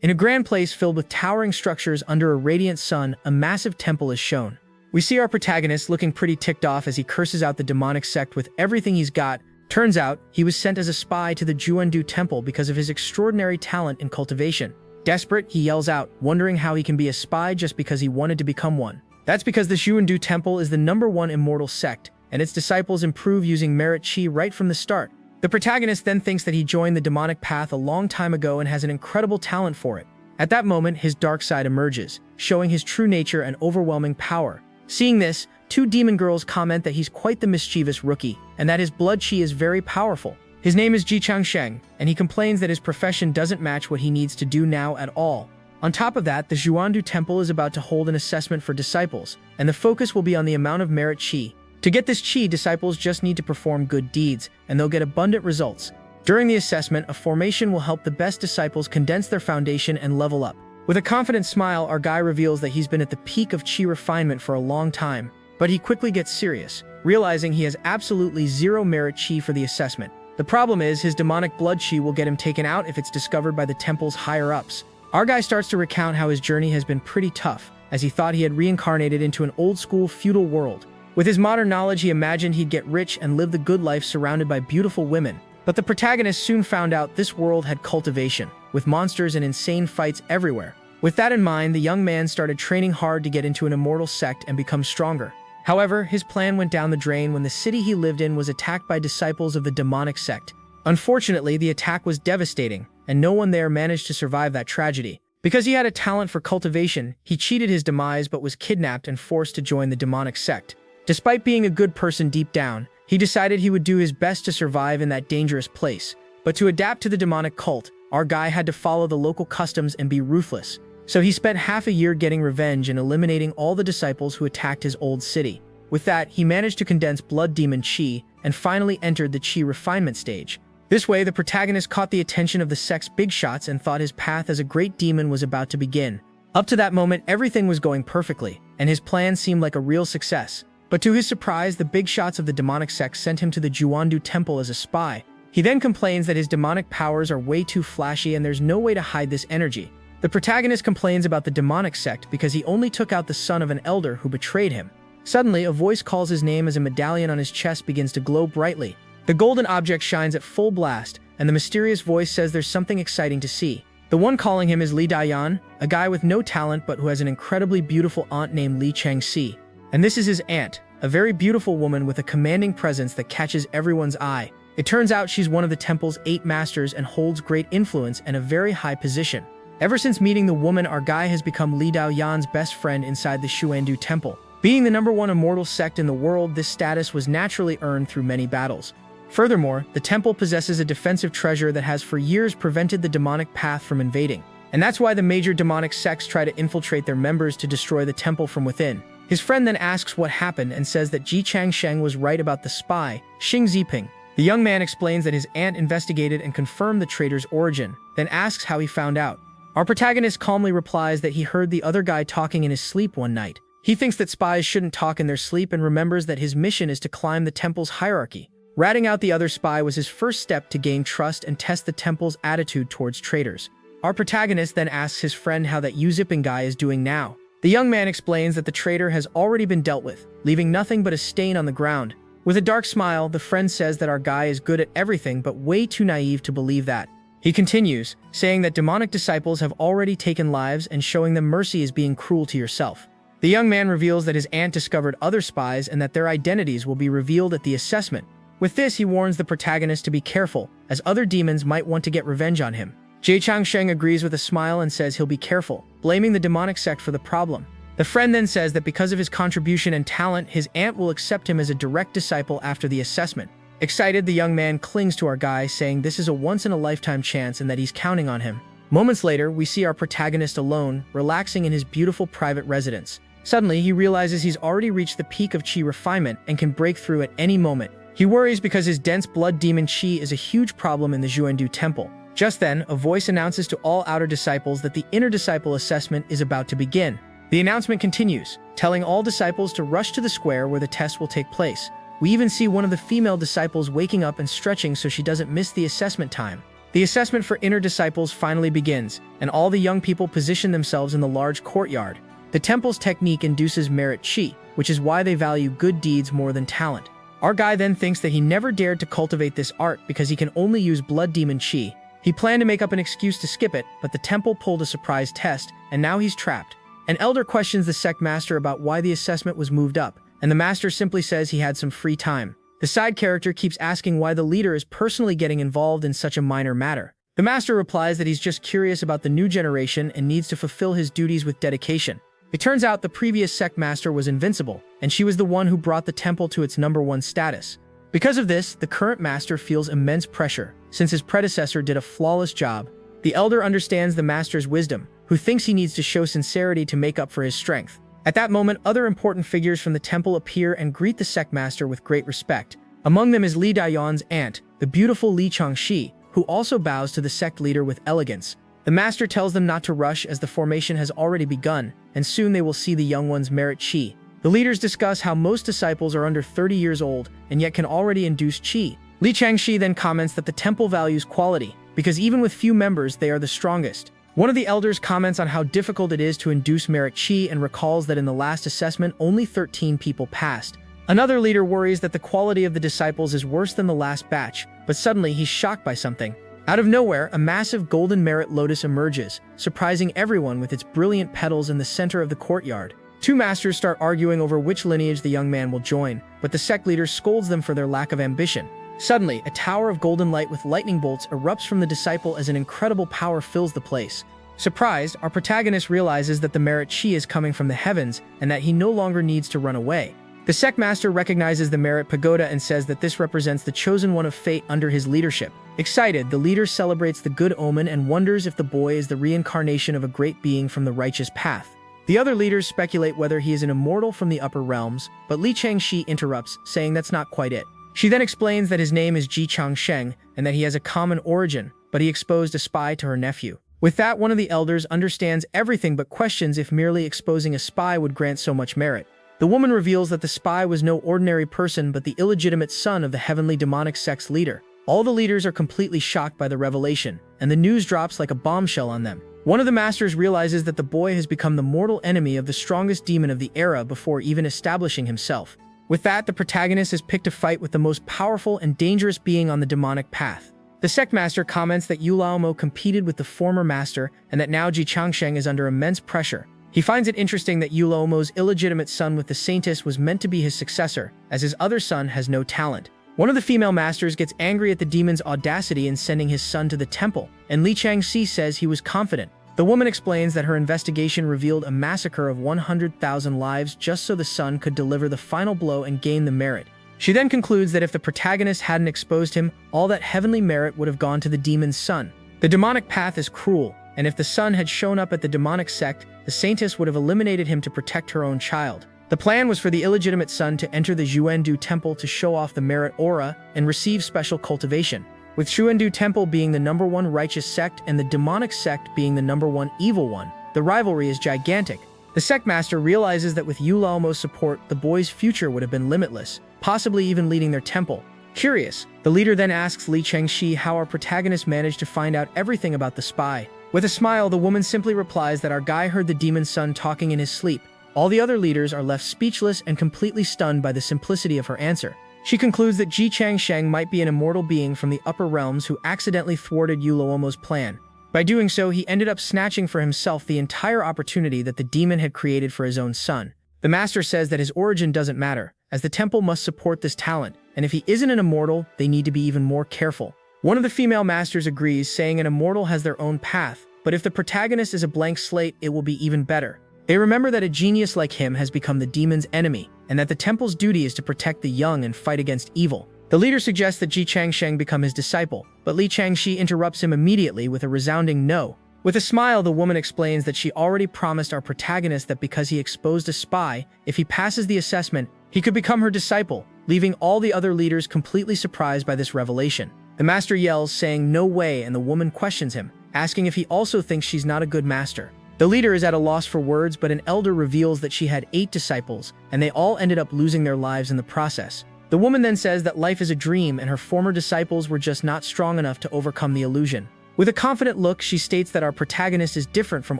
In a grand place filled with towering structures under a radiant sun, a massive temple is shown. We see our protagonist looking pretty ticked off as he curses out the demonic sect with everything he's got. Turns out, he was sent as a spy to the Juandu temple because of his extraordinary talent in cultivation. Desperate, he yells out, wondering how he can be a spy just because he wanted to become one. That's because the Juandu temple is the #1 immortal sect, and its disciples improve using merit chi right from the start. The protagonist then thinks that he joined the demonic path a long time ago and has an incredible talent for it. At that moment, his dark side emerges, showing his true nature and overwhelming power. Seeing this, 2 demon girls comment that he's quite the mischievous rookie, and that his blood chi is very powerful. His name is Ji Changsheng, and he complains that his profession doesn't match what he needs to do now at all. On top of that, the Juandu temple is about to hold an assessment for disciples, and the focus will be on the amount of merit chi. To get this chi, disciples just need to perform good deeds, and they'll get abundant results. During the assessment, a formation will help the best disciples condense their foundation and level up. With a confident smile, our guy reveals that he's been at the peak of chi refinement for a long time, but he quickly gets serious, realizing he has absolutely 0 merit chi for the assessment. The problem is, his demonic blood chi will get him taken out if it's discovered by the temple's higher-ups. Our guy starts to recount how his journey has been pretty tough, as he thought he had reincarnated into an old-school feudal world. With his modern knowledge, he imagined he'd get rich and live the good life surrounded by beautiful women. But the protagonist soon found out this world had cultivation, with monsters and insane fights everywhere. With that in mind, the young man started training hard to get into an immortal sect and become stronger. However, his plan went down the drain when the city he lived in was attacked by disciples of the demonic sect. Unfortunately, the attack was devastating, and no one there managed to survive that tragedy. Because he had a talent for cultivation, he cheated his demise but was kidnapped and forced to join the demonic sect. Despite being a good person deep down, he decided he would do his best to survive in that dangerous place. But to adapt to the demonic cult, our guy had to follow the local customs and be ruthless. So he spent half a year getting revenge and eliminating all the disciples who attacked his old city. With that, he managed to condense blood demon chi and finally entered the chi refinement stage. This way, the protagonist caught the attention of the sect's big shots and thought his path as a great demon was about to begin. Up to that moment, everything was going perfectly, and his plan seemed like a real success. But to his surprise, the big shots of the demonic sect sent him to the Juandu temple as a spy. He then complains that his demonic powers are way too flashy and there's no way to hide this energy. The protagonist complains about the demonic sect because he only took out the son of an elder who betrayed him. Suddenly, a voice calls his name as a medallion on his chest begins to glow brightly. The golden object shines at full blast, and the mysterious voice says there's something exciting to see. The one calling him is Li Dayan, a guy with no talent but who has an incredibly beautiful aunt named Li Changxi. And this is his aunt, a very beautiful woman with a commanding presence that catches everyone's eye. It turns out she's one of the temple's 8 masters and holds great influence and a very high position. Ever since meeting the woman, our guy has become Li Daoyan's best friend inside the Xuandu temple. Being the #1 immortal sect in the world, this status was naturally earned through many battles. Furthermore, the temple possesses a defensive treasure that has for years prevented the demonic path from invading. And that's why the major demonic sects try to infiltrate their members to destroy the temple from within. His friend then asks what happened and says that Ji Changsheng was right about the spy, Xing Ziping. The young man explains that his aunt investigated and confirmed the traitor's origin, then asks how he found out. Our protagonist calmly replies that he heard the other guy talking in his sleep one night. He thinks that spies shouldn't talk in their sleep and remembers that his mission is to climb the temple's hierarchy. Ratting out the other spy was his first step to gain trust and test the temple's attitude towards traitors. Our protagonist then asks his friend how that Yu Ziping guy is doing now. The young man explains that the traitor has already been dealt with, leaving nothing but a stain on the ground. With a dark smile, the friend says that our guy is good at everything but way too naive to believe that. He continues, saying that demonic disciples have already taken lives and showing them mercy is being cruel to yourself. The young man reveals that his aunt discovered other spies and that their identities will be revealed at the assessment. With this, he warns the protagonist to be careful, as other demons might want to get revenge on him. Ji Changsheng agrees with a smile and says he'll be careful, blaming the demonic sect for the problem. The friend then says that because of his contribution and talent, his aunt will accept him as a direct disciple after the assessment. Excited, the young man clings to our guy, saying this is a once-in-a-lifetime chance and that he's counting on him. Moments later, we see our protagonist alone, relaxing in his beautiful private residence. Suddenly, he realizes he's already reached the peak of chi refinement and can break through at any moment. He worries because his dense blood demon chi is a huge problem in the Juandu temple. Just then, a voice announces to all outer disciples that the inner disciple assessment is about to begin. The announcement continues, telling all disciples to rush to the square where the test will take place. We even see one of the female disciples waking up and stretching so she doesn't miss the assessment time. The assessment for inner disciples finally begins, and all the young people position themselves in the large courtyard. The temple's technique induces merit chi, which is why they value good deeds more than talent. Our guy then thinks that he never dared to cultivate this art because he can only use blood demon chi. He planned to make up an excuse to skip it, but the temple pulled a surprise test, and now he's trapped. An elder questions the sect master about why the assessment was moved up, and the master simply says he had some free time. The side character keeps asking why the leader is personally getting involved in such a minor matter. The master replies that he's just curious about the new generation and needs to fulfill his duties with dedication. It turns out the previous sect master was invincible, and she was the one who brought the temple to its #1 status. Because of this, the current master feels immense pressure, since his predecessor did a flawless job. The elder understands the master's wisdom, who thinks he needs to show sincerity to make up for his strength. At that moment, other important figures from the temple appear and greet the sect master with great respect. Among them is Li Dayan's aunt, the beautiful Li Changxi, who also bows to the sect leader with elegance. The master tells them not to rush as the formation has already begun, and soon they will see the young one's merit chi. The leaders discuss how most disciples are under 30 years old and yet can already induce chi. Li Changxi then comments that the temple values quality, because even with few members, they are the strongest. One of the elders comments on how difficult it is to induce merit chi and recalls that in the last assessment, only 13 people passed. Another leader worries that the quality of the disciples is worse than the last batch, but suddenly he's shocked by something. Out of nowhere, a massive golden merit lotus emerges, surprising everyone with its brilliant petals in the center of the courtyard. Two masters start arguing over which lineage the young man will join, but the sect leader scolds them for their lack of ambition. Suddenly, a tower of golden light with lightning bolts erupts from the disciple as an incredible power fills the place. Surprised, our protagonist realizes that the merit chi is coming from the heavens and that he no longer needs to run away. The sect master recognizes the merit pagoda and says that this represents the chosen one of fate under his leadership. Excited, the leader celebrates the good omen and wonders if the boy is the reincarnation of a great being from the righteous path. The other leaders speculate whether he is an immortal from the upper realms, but Li Changxi interrupts, saying that's not quite it. She then explains that his name is Ji Changsheng and that he has a common origin, but he exposed a spy to her nephew. With that, one of the elders understands everything but questions if merely exposing a spy would grant so much merit. The woman reveals that the spy was no ordinary person but the illegitimate son of the heavenly demonic sect's leader. All the leaders are completely shocked by the revelation, and the news drops like a bombshell on them. One of the masters realizes that the boy has become the mortal enemy of the strongest demon of the era before even establishing himself. With that, the protagonist is picked to fight with the most powerful and dangerous being on the demonic path. The sect master comments that Yu Laomo competed with the former master and that now Ji Changsheng is under immense pressure. He finds it interesting that Yu Laomo's illegitimate son with the saintess was meant to be his successor, as his other son has no talent. One of the female masters gets angry at the demon's audacity in sending his son to the temple, and Li Changxi says he was confident. The woman explains that her investigation revealed a massacre of 100,000 lives just so the son could deliver the final blow and gain the merit. She then concludes that if the protagonist hadn't exposed him, all that heavenly merit would have gone to the demon's son. The demonic path is cruel, and if the son had shown up at the demonic sect, the saintess would have eliminated him to protect her own child. The plan was for the illegitimate son to enter the Xuandu temple to show off the merit aura and receive special cultivation. With Xuandu temple being the #1 righteous sect and the demonic sect being the #1 evil one, the rivalry is gigantic. The sect master realizes that with Yu Laomo's support, the boy's future would have been limitless, possibly even leading their temple. Curious, the leader then asks Li Changxi how our protagonist managed to find out everything about the spy. With a smile, the woman simply replies that our guy heard the demon's son talking in his sleep. All the other leaders are left speechless and completely stunned by the simplicity of her answer. She concludes that Ji Changsheng might be an immortal being from the upper realms who accidentally thwarted Yu Laomo's plan. By doing so, he ended up snatching for himself the entire opportunity that the demon had created for his own son. The master says that his origin doesn't matter, as the temple must support this talent, and if he isn't an immortal, they need to be even more careful. One of the female masters agrees, saying an immortal has their own path, but if the protagonist is a blank slate, it will be even better. They remember that a genius like him has become the demon's enemy, and that the temple's duty is to protect the young and fight against evil. The leader suggests that Ji Changsheng become his disciple, but Li Changxi interrupts him immediately with a resounding no. With a smile, the woman explains that she already promised our protagonist that because he exposed a spy, if he passes the assessment, he could become her disciple, leaving all the other leaders completely surprised by this revelation. The master yells, saying no way, and the woman questions him, asking if he also thinks she's not a good master. The leader is at a loss for words, but an elder reveals that she had 8 disciples, and they all ended up losing their lives in the process. The woman then says that life is a dream and her former disciples were just not strong enough to overcome the illusion. With a confident look, she states that our protagonist is different from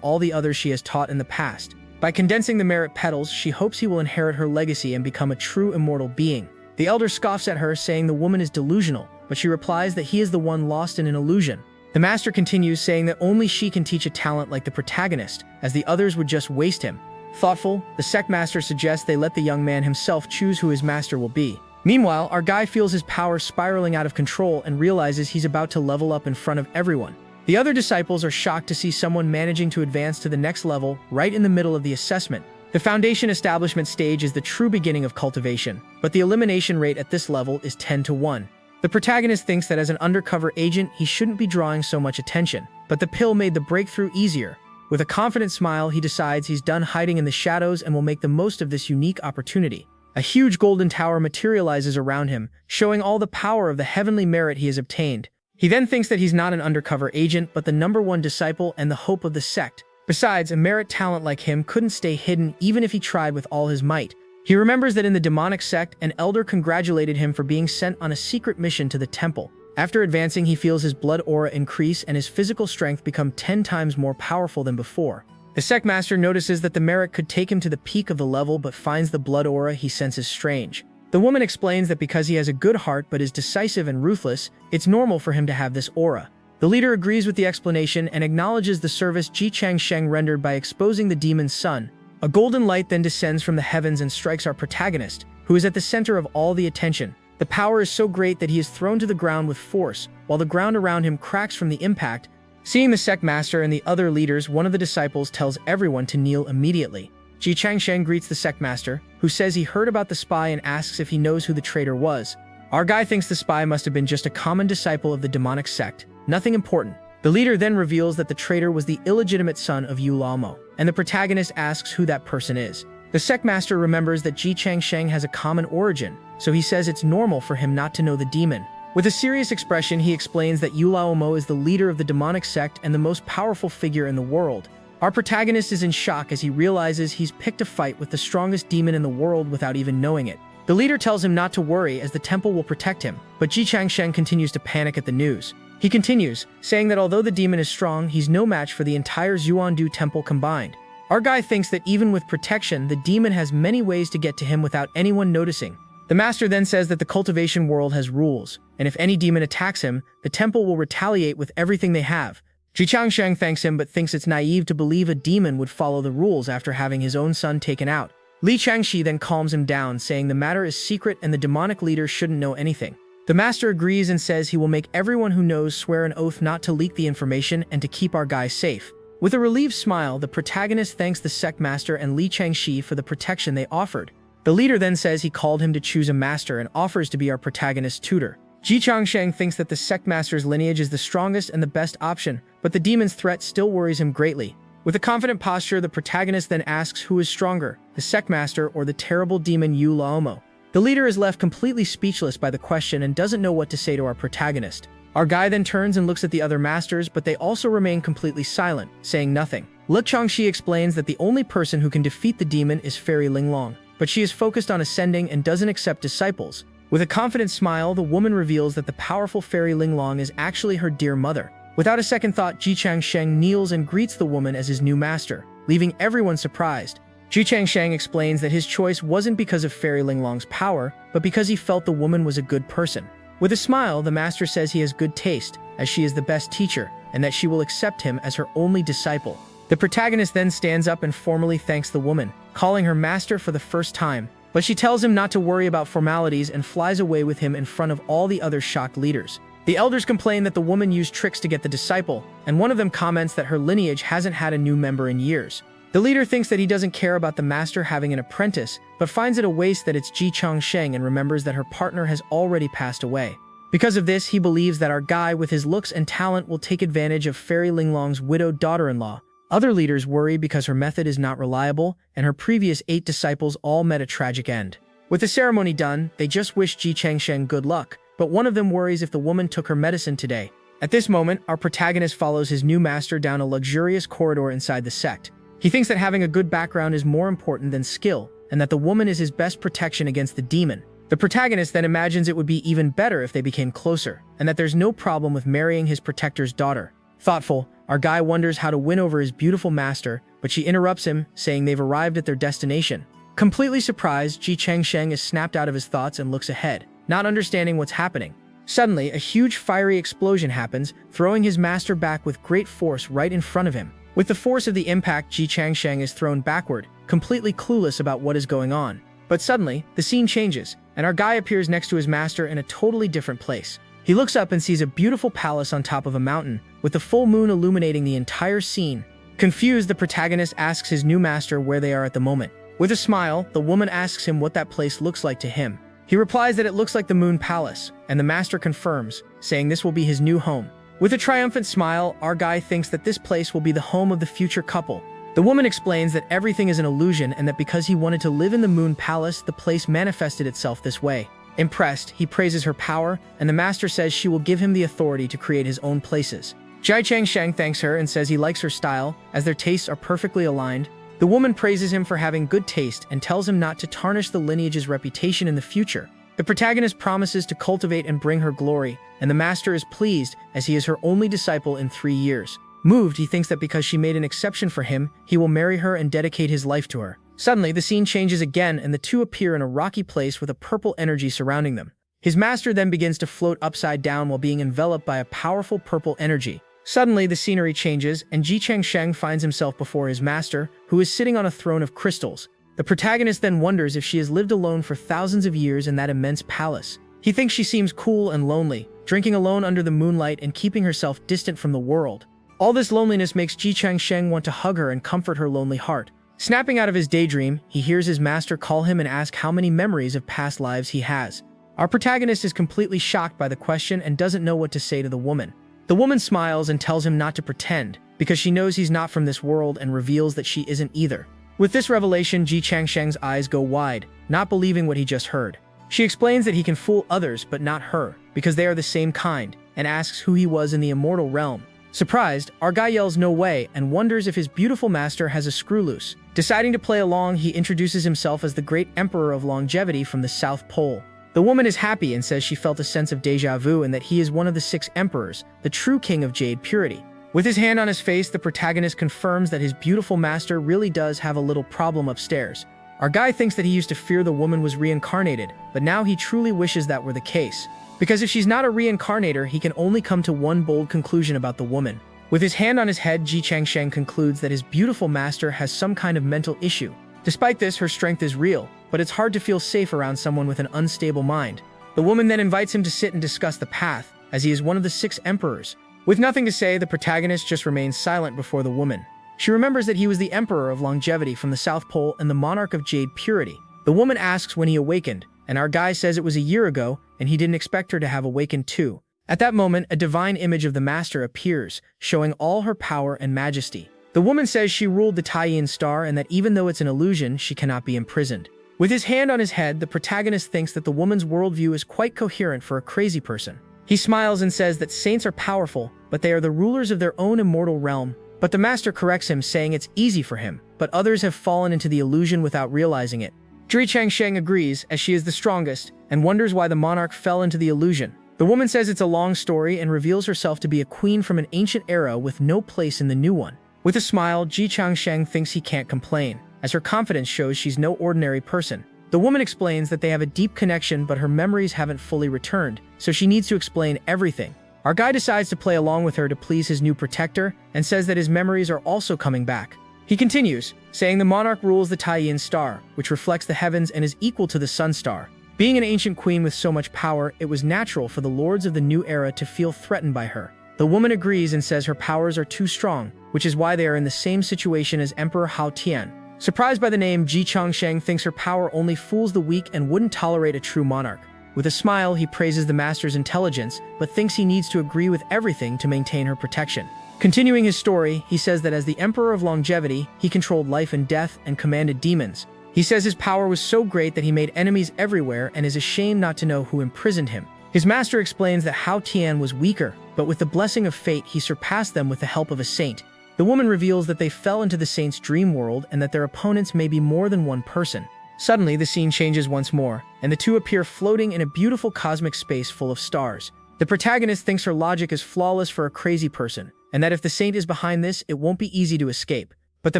all the others she has taught in the past. By condensing the merit petals, she hopes he will inherit her legacy and become a true immortal being. The elder scoffs at her, saying the woman is delusional, but she replies that he is the one lost in an illusion. The master continues, saying that only she can teach a talent like the protagonist, as the others would just waste him. Thoughtful, the sect master suggests they let the young man himself choose who his master will be. Meanwhile, our guy feels his power spiraling out of control and realizes he's about to level up in front of everyone. The other disciples are shocked to see someone managing to advance to the next level right in the middle of the assessment. The foundation establishment stage is the true beginning of cultivation, but the elimination rate at this level is 10-1. The protagonist thinks that as an undercover agent, he shouldn't be drawing so much attention, but the pill made the breakthrough easier. With a confident smile, he decides he's done hiding in the shadows and will make the most of this unique opportunity. A huge golden tower materializes around him, showing all the power of the heavenly merit he has obtained. He then thinks that he's not an undercover agent, but the #1 disciple and the hope of the sect. Besides, a merit talent like him couldn't stay hidden even if he tried with all his might. He remembers that in the demonic sect, an elder congratulated him for being sent on a secret mission to the temple. After advancing, he feels his blood aura increase and his physical strength become 10 times more powerful than before. The sect master notices that the merit could take him to the peak of the level, but finds the blood aura he senses strange. The woman explains that because he has a good heart but is decisive and ruthless, it's normal for him to have this aura. The leader agrees with the explanation and acknowledges the service Ji Changsheng rendered by exposing the demon's son. A golden light then descends from the heavens and strikes our protagonist, who is at the center of all the attention. The power is so great that he is thrown to the ground with force, while the ground around him cracks from the impact. Seeing the sect master and the other leaders, one of the disciples tells everyone to kneel immediately. Ji Changsheng greets the sect master, who says he heard about the spy and asks if he knows who the traitor was. Our guy thinks the spy must have been just a common disciple of the demonic sect, nothing important. The leader then reveals that the traitor was the illegitimate son of Yahello, and the protagonist asks who that person is. The sect master remembers that Ji Changsheng has a common origin, so he says it's normal for him not to know the demon. With a serious expression, he explains that Yahello is the leader of the demonic sect and the most powerful figure in the world. Our protagonist is in shock as he realizes he's picked a fight with the strongest demon in the world without even knowing it. The leader tells him not to worry as the temple will protect him, but Ji Changsheng continues to panic at the news. He continues, saying that although the demon is strong, he's no match for the entire Xuandu temple combined. Our guy thinks that even with protection, the demon has many ways to get to him without anyone noticing. The master then says that the cultivation world has rules, and if any demon attacks him, the temple will retaliate with everything they have. Ji Changsheng thanks him but thinks it's naive to believe a demon would follow the rules after having his own son taken out. Li Changxi then calms him down, saying the matter is secret and the demonic leader shouldn't know anything. The master agrees and says he will make everyone who knows swear an oath not to leak the information and to keep our guy safe. With a relieved smile, the protagonist thanks the sect master and Li Changxi for the protection they offered. The leader then says he called him to choose a master and offers to be our protagonist's tutor. Ji Changsheng thinks that the sect master's lineage is the strongest and the best option, but the demon's threat still worries him greatly. With a confident posture, the protagonist then asks who is stronger, the sect master or the terrible demon Yahello. The leader is left completely speechless by the question and doesn't know what to say to our protagonist. Our guy then turns and looks at the other masters, but they also remain completely silent, saying nothing. Li Changxi explains that the only person who can defeat the demon is Fairy Linglong, but she is focused on ascending and doesn't accept disciples. With a confident smile, the woman reveals that the powerful Fairy Linglong is actually her dear mother. Without a second thought, Ji Changsheng kneels and greets the woman as his new master, leaving everyone surprised. Ji Changsheng explains that his choice wasn't because of Fairy Linglong's power, but because he felt the woman was a good person. With a smile, the master says he has good taste, as she is the best teacher, and that she will accept him as her only disciple. The protagonist then stands up and formally thanks the woman, calling her master for the first time, but she tells him not to worry about formalities and flies away with him in front of all the other shocked leaders. The elders complain that the woman used tricks to get the disciple, and one of them comments that her lineage hasn't had a new member in years. The leader thinks that he doesn't care about the master having an apprentice, but finds it a waste that it's Ji Changsheng and remembers that her partner has already passed away. Because of this, he believes that our guy with his looks and talent will take advantage of Fairy Linglong's widowed daughter-in-law. Other leaders worry because her method is not reliable, and her previous 8 disciples all met a tragic end. With the ceremony done, they just wish Ji Changsheng good luck, but one of them worries if the woman took her medicine today. At this moment, our protagonist follows his new master down a luxurious corridor inside the sect. He thinks that having a good background is more important than skill, and that the woman is his best protection against the demon. The protagonist then imagines it would be even better if they became closer, and that there's no problem with marrying his protector's daughter. Thoughtful, our guy wonders how to win over his beautiful master, but she interrupts him, saying they've arrived at their destination. Completely surprised, Ji Changsheng is snapped out of his thoughts and looks ahead, not understanding what's happening. Suddenly, a huge fiery explosion happens, throwing his master back with great force right in front of him. With the force of the impact, Ji Changsheng is thrown backward, completely clueless about what is going on. But suddenly, the scene changes, and our guy appears next to his master in a totally different place. He looks up and sees a beautiful palace on top of a mountain, with the full moon illuminating the entire scene. Confused, the protagonist asks his new master where they are at the moment. With a smile, the woman asks him what that place looks like to him. He replies that it looks like the Moon Palace, and the master confirms, saying this will be his new home. With a triumphant smile, our guy thinks that this place will be the home of the future couple. The woman explains that everything is an illusion and that because he wanted to live in the Moon Palace, the place manifested itself this way. Impressed, he praises her power, and the master says she will give him the authority to create his own places. Ji Changsheng thanks her and says he likes her style, as their tastes are perfectly aligned. The woman praises him for having good taste and tells him not to tarnish the lineage's reputation in the future. The protagonist promises to cultivate and bring her glory, and the master is pleased as he is her only disciple in 3 years. Moved, he thinks that because she made an exception for him, he will marry her and dedicate his life to her. Suddenly, the scene changes again and the two appear in a rocky place with a purple energy surrounding them. His master then begins to float upside down while being enveloped by a powerful purple energy. Suddenly, the scenery changes and Ji Changsheng finds himself before his master, who is sitting on a throne of crystals. The protagonist then wonders if she has lived alone for thousands of years in that immense palace. He thinks she seems cool and lonely, drinking alone under the moonlight and keeping herself distant from the world. All this loneliness makes Ji Changsheng want to hug her and comfort her lonely heart. Snapping out of his daydream, he hears his master call him and ask how many memories of past lives he has. Our protagonist is completely shocked by the question and doesn't know what to say to the woman. The woman smiles and tells him not to pretend, because she knows he's not from this world and reveals that she isn't either. With this revelation, Ji Changsheng's eyes go wide, not believing what he just heard. She explains that he can fool others but not her, because they are the same kind, and asks who he was in the immortal realm. Surprised, our guy yells no way and wonders if his beautiful master has a screw loose. Deciding to play along, he introduces himself as the great emperor of longevity from the South Pole. The woman is happy and says she felt a sense of deja vu and that he is one of the 6 emperors, the true king of jade purity. With his hand on his face, the protagonist confirms that his beautiful master really does have a little problem upstairs. Our guy thinks that he used to fear the woman was reincarnated, but now he truly wishes that were the case. Because if she's not a reincarnator, he can only come to one bold conclusion about the woman. With his hand on his head, Ji Changsheng concludes that his beautiful master has some kind of mental issue. Despite this, her strength is real, but it's hard to feel safe around someone with an unstable mind. The woman then invites him to sit and discuss the path, as he is one of the 6 emperors. With nothing to say, the protagonist just remains silent before the woman. She remembers that he was the emperor of longevity from the South Pole and the monarch of jade purity. The woman asks when he awakened, and our guy says it was a year ago, and he didn't expect her to have awakened too. At that moment, a divine image of the master appears, showing all her power and majesty. The woman says she ruled the Taiyin star and that even though it's an illusion, she cannot be imprisoned. With his hand on his head, the protagonist thinks that the woman's worldview is quite coherent for a crazy person. He smiles and says that saints are powerful, but they are the rulers of their own immortal realm. But the master corrects him, saying it's easy for him, but others have fallen into the illusion without realizing it. Ji Changsheng agrees, as she is the strongest, and wonders why the monarch fell into the illusion. The woman says it's a long story and reveals herself to be a queen from an ancient era with no place in the new one. With a smile, Ji Changsheng thinks he can't complain, as her confidence shows she's no ordinary person. The woman explains that they have a deep connection but her memories haven't fully returned, so she needs to explain everything. Our guy decides to play along with her to please his new protector and says that his memories are also coming back. He continues, saying the monarch rules the Taiyin star, which reflects the heavens and is equal to the sun star. Being an ancient queen with so much power, it was natural for the lords of the new era to feel threatened by her. The woman agrees and says her powers are too strong, which is why they are in the same situation as Emperor Hao Tian. Surprised by the name, Ji Changsheng thinks her power only fools the weak and wouldn't tolerate a true monarch. With a smile, he praises the master's intelligence, but thinks he needs to agree with everything to maintain her protection. Continuing his story, he says that as the Emperor of Longevity, he controlled life and death and commanded demons. He says his power was so great that he made enemies everywhere and is ashamed not to know who imprisoned him. His master explains that Hao Tian was weaker, but with the blessing of fate, he surpassed them with the help of a saint. The woman reveals that they fell into the saint's dream world and that their opponents may be more than one person. Suddenly, the scene changes once more, and the two appear floating in a beautiful cosmic space full of stars. The protagonist thinks her logic is flawless for a crazy person, and that if the saint is behind this, it won't be easy to escape. But the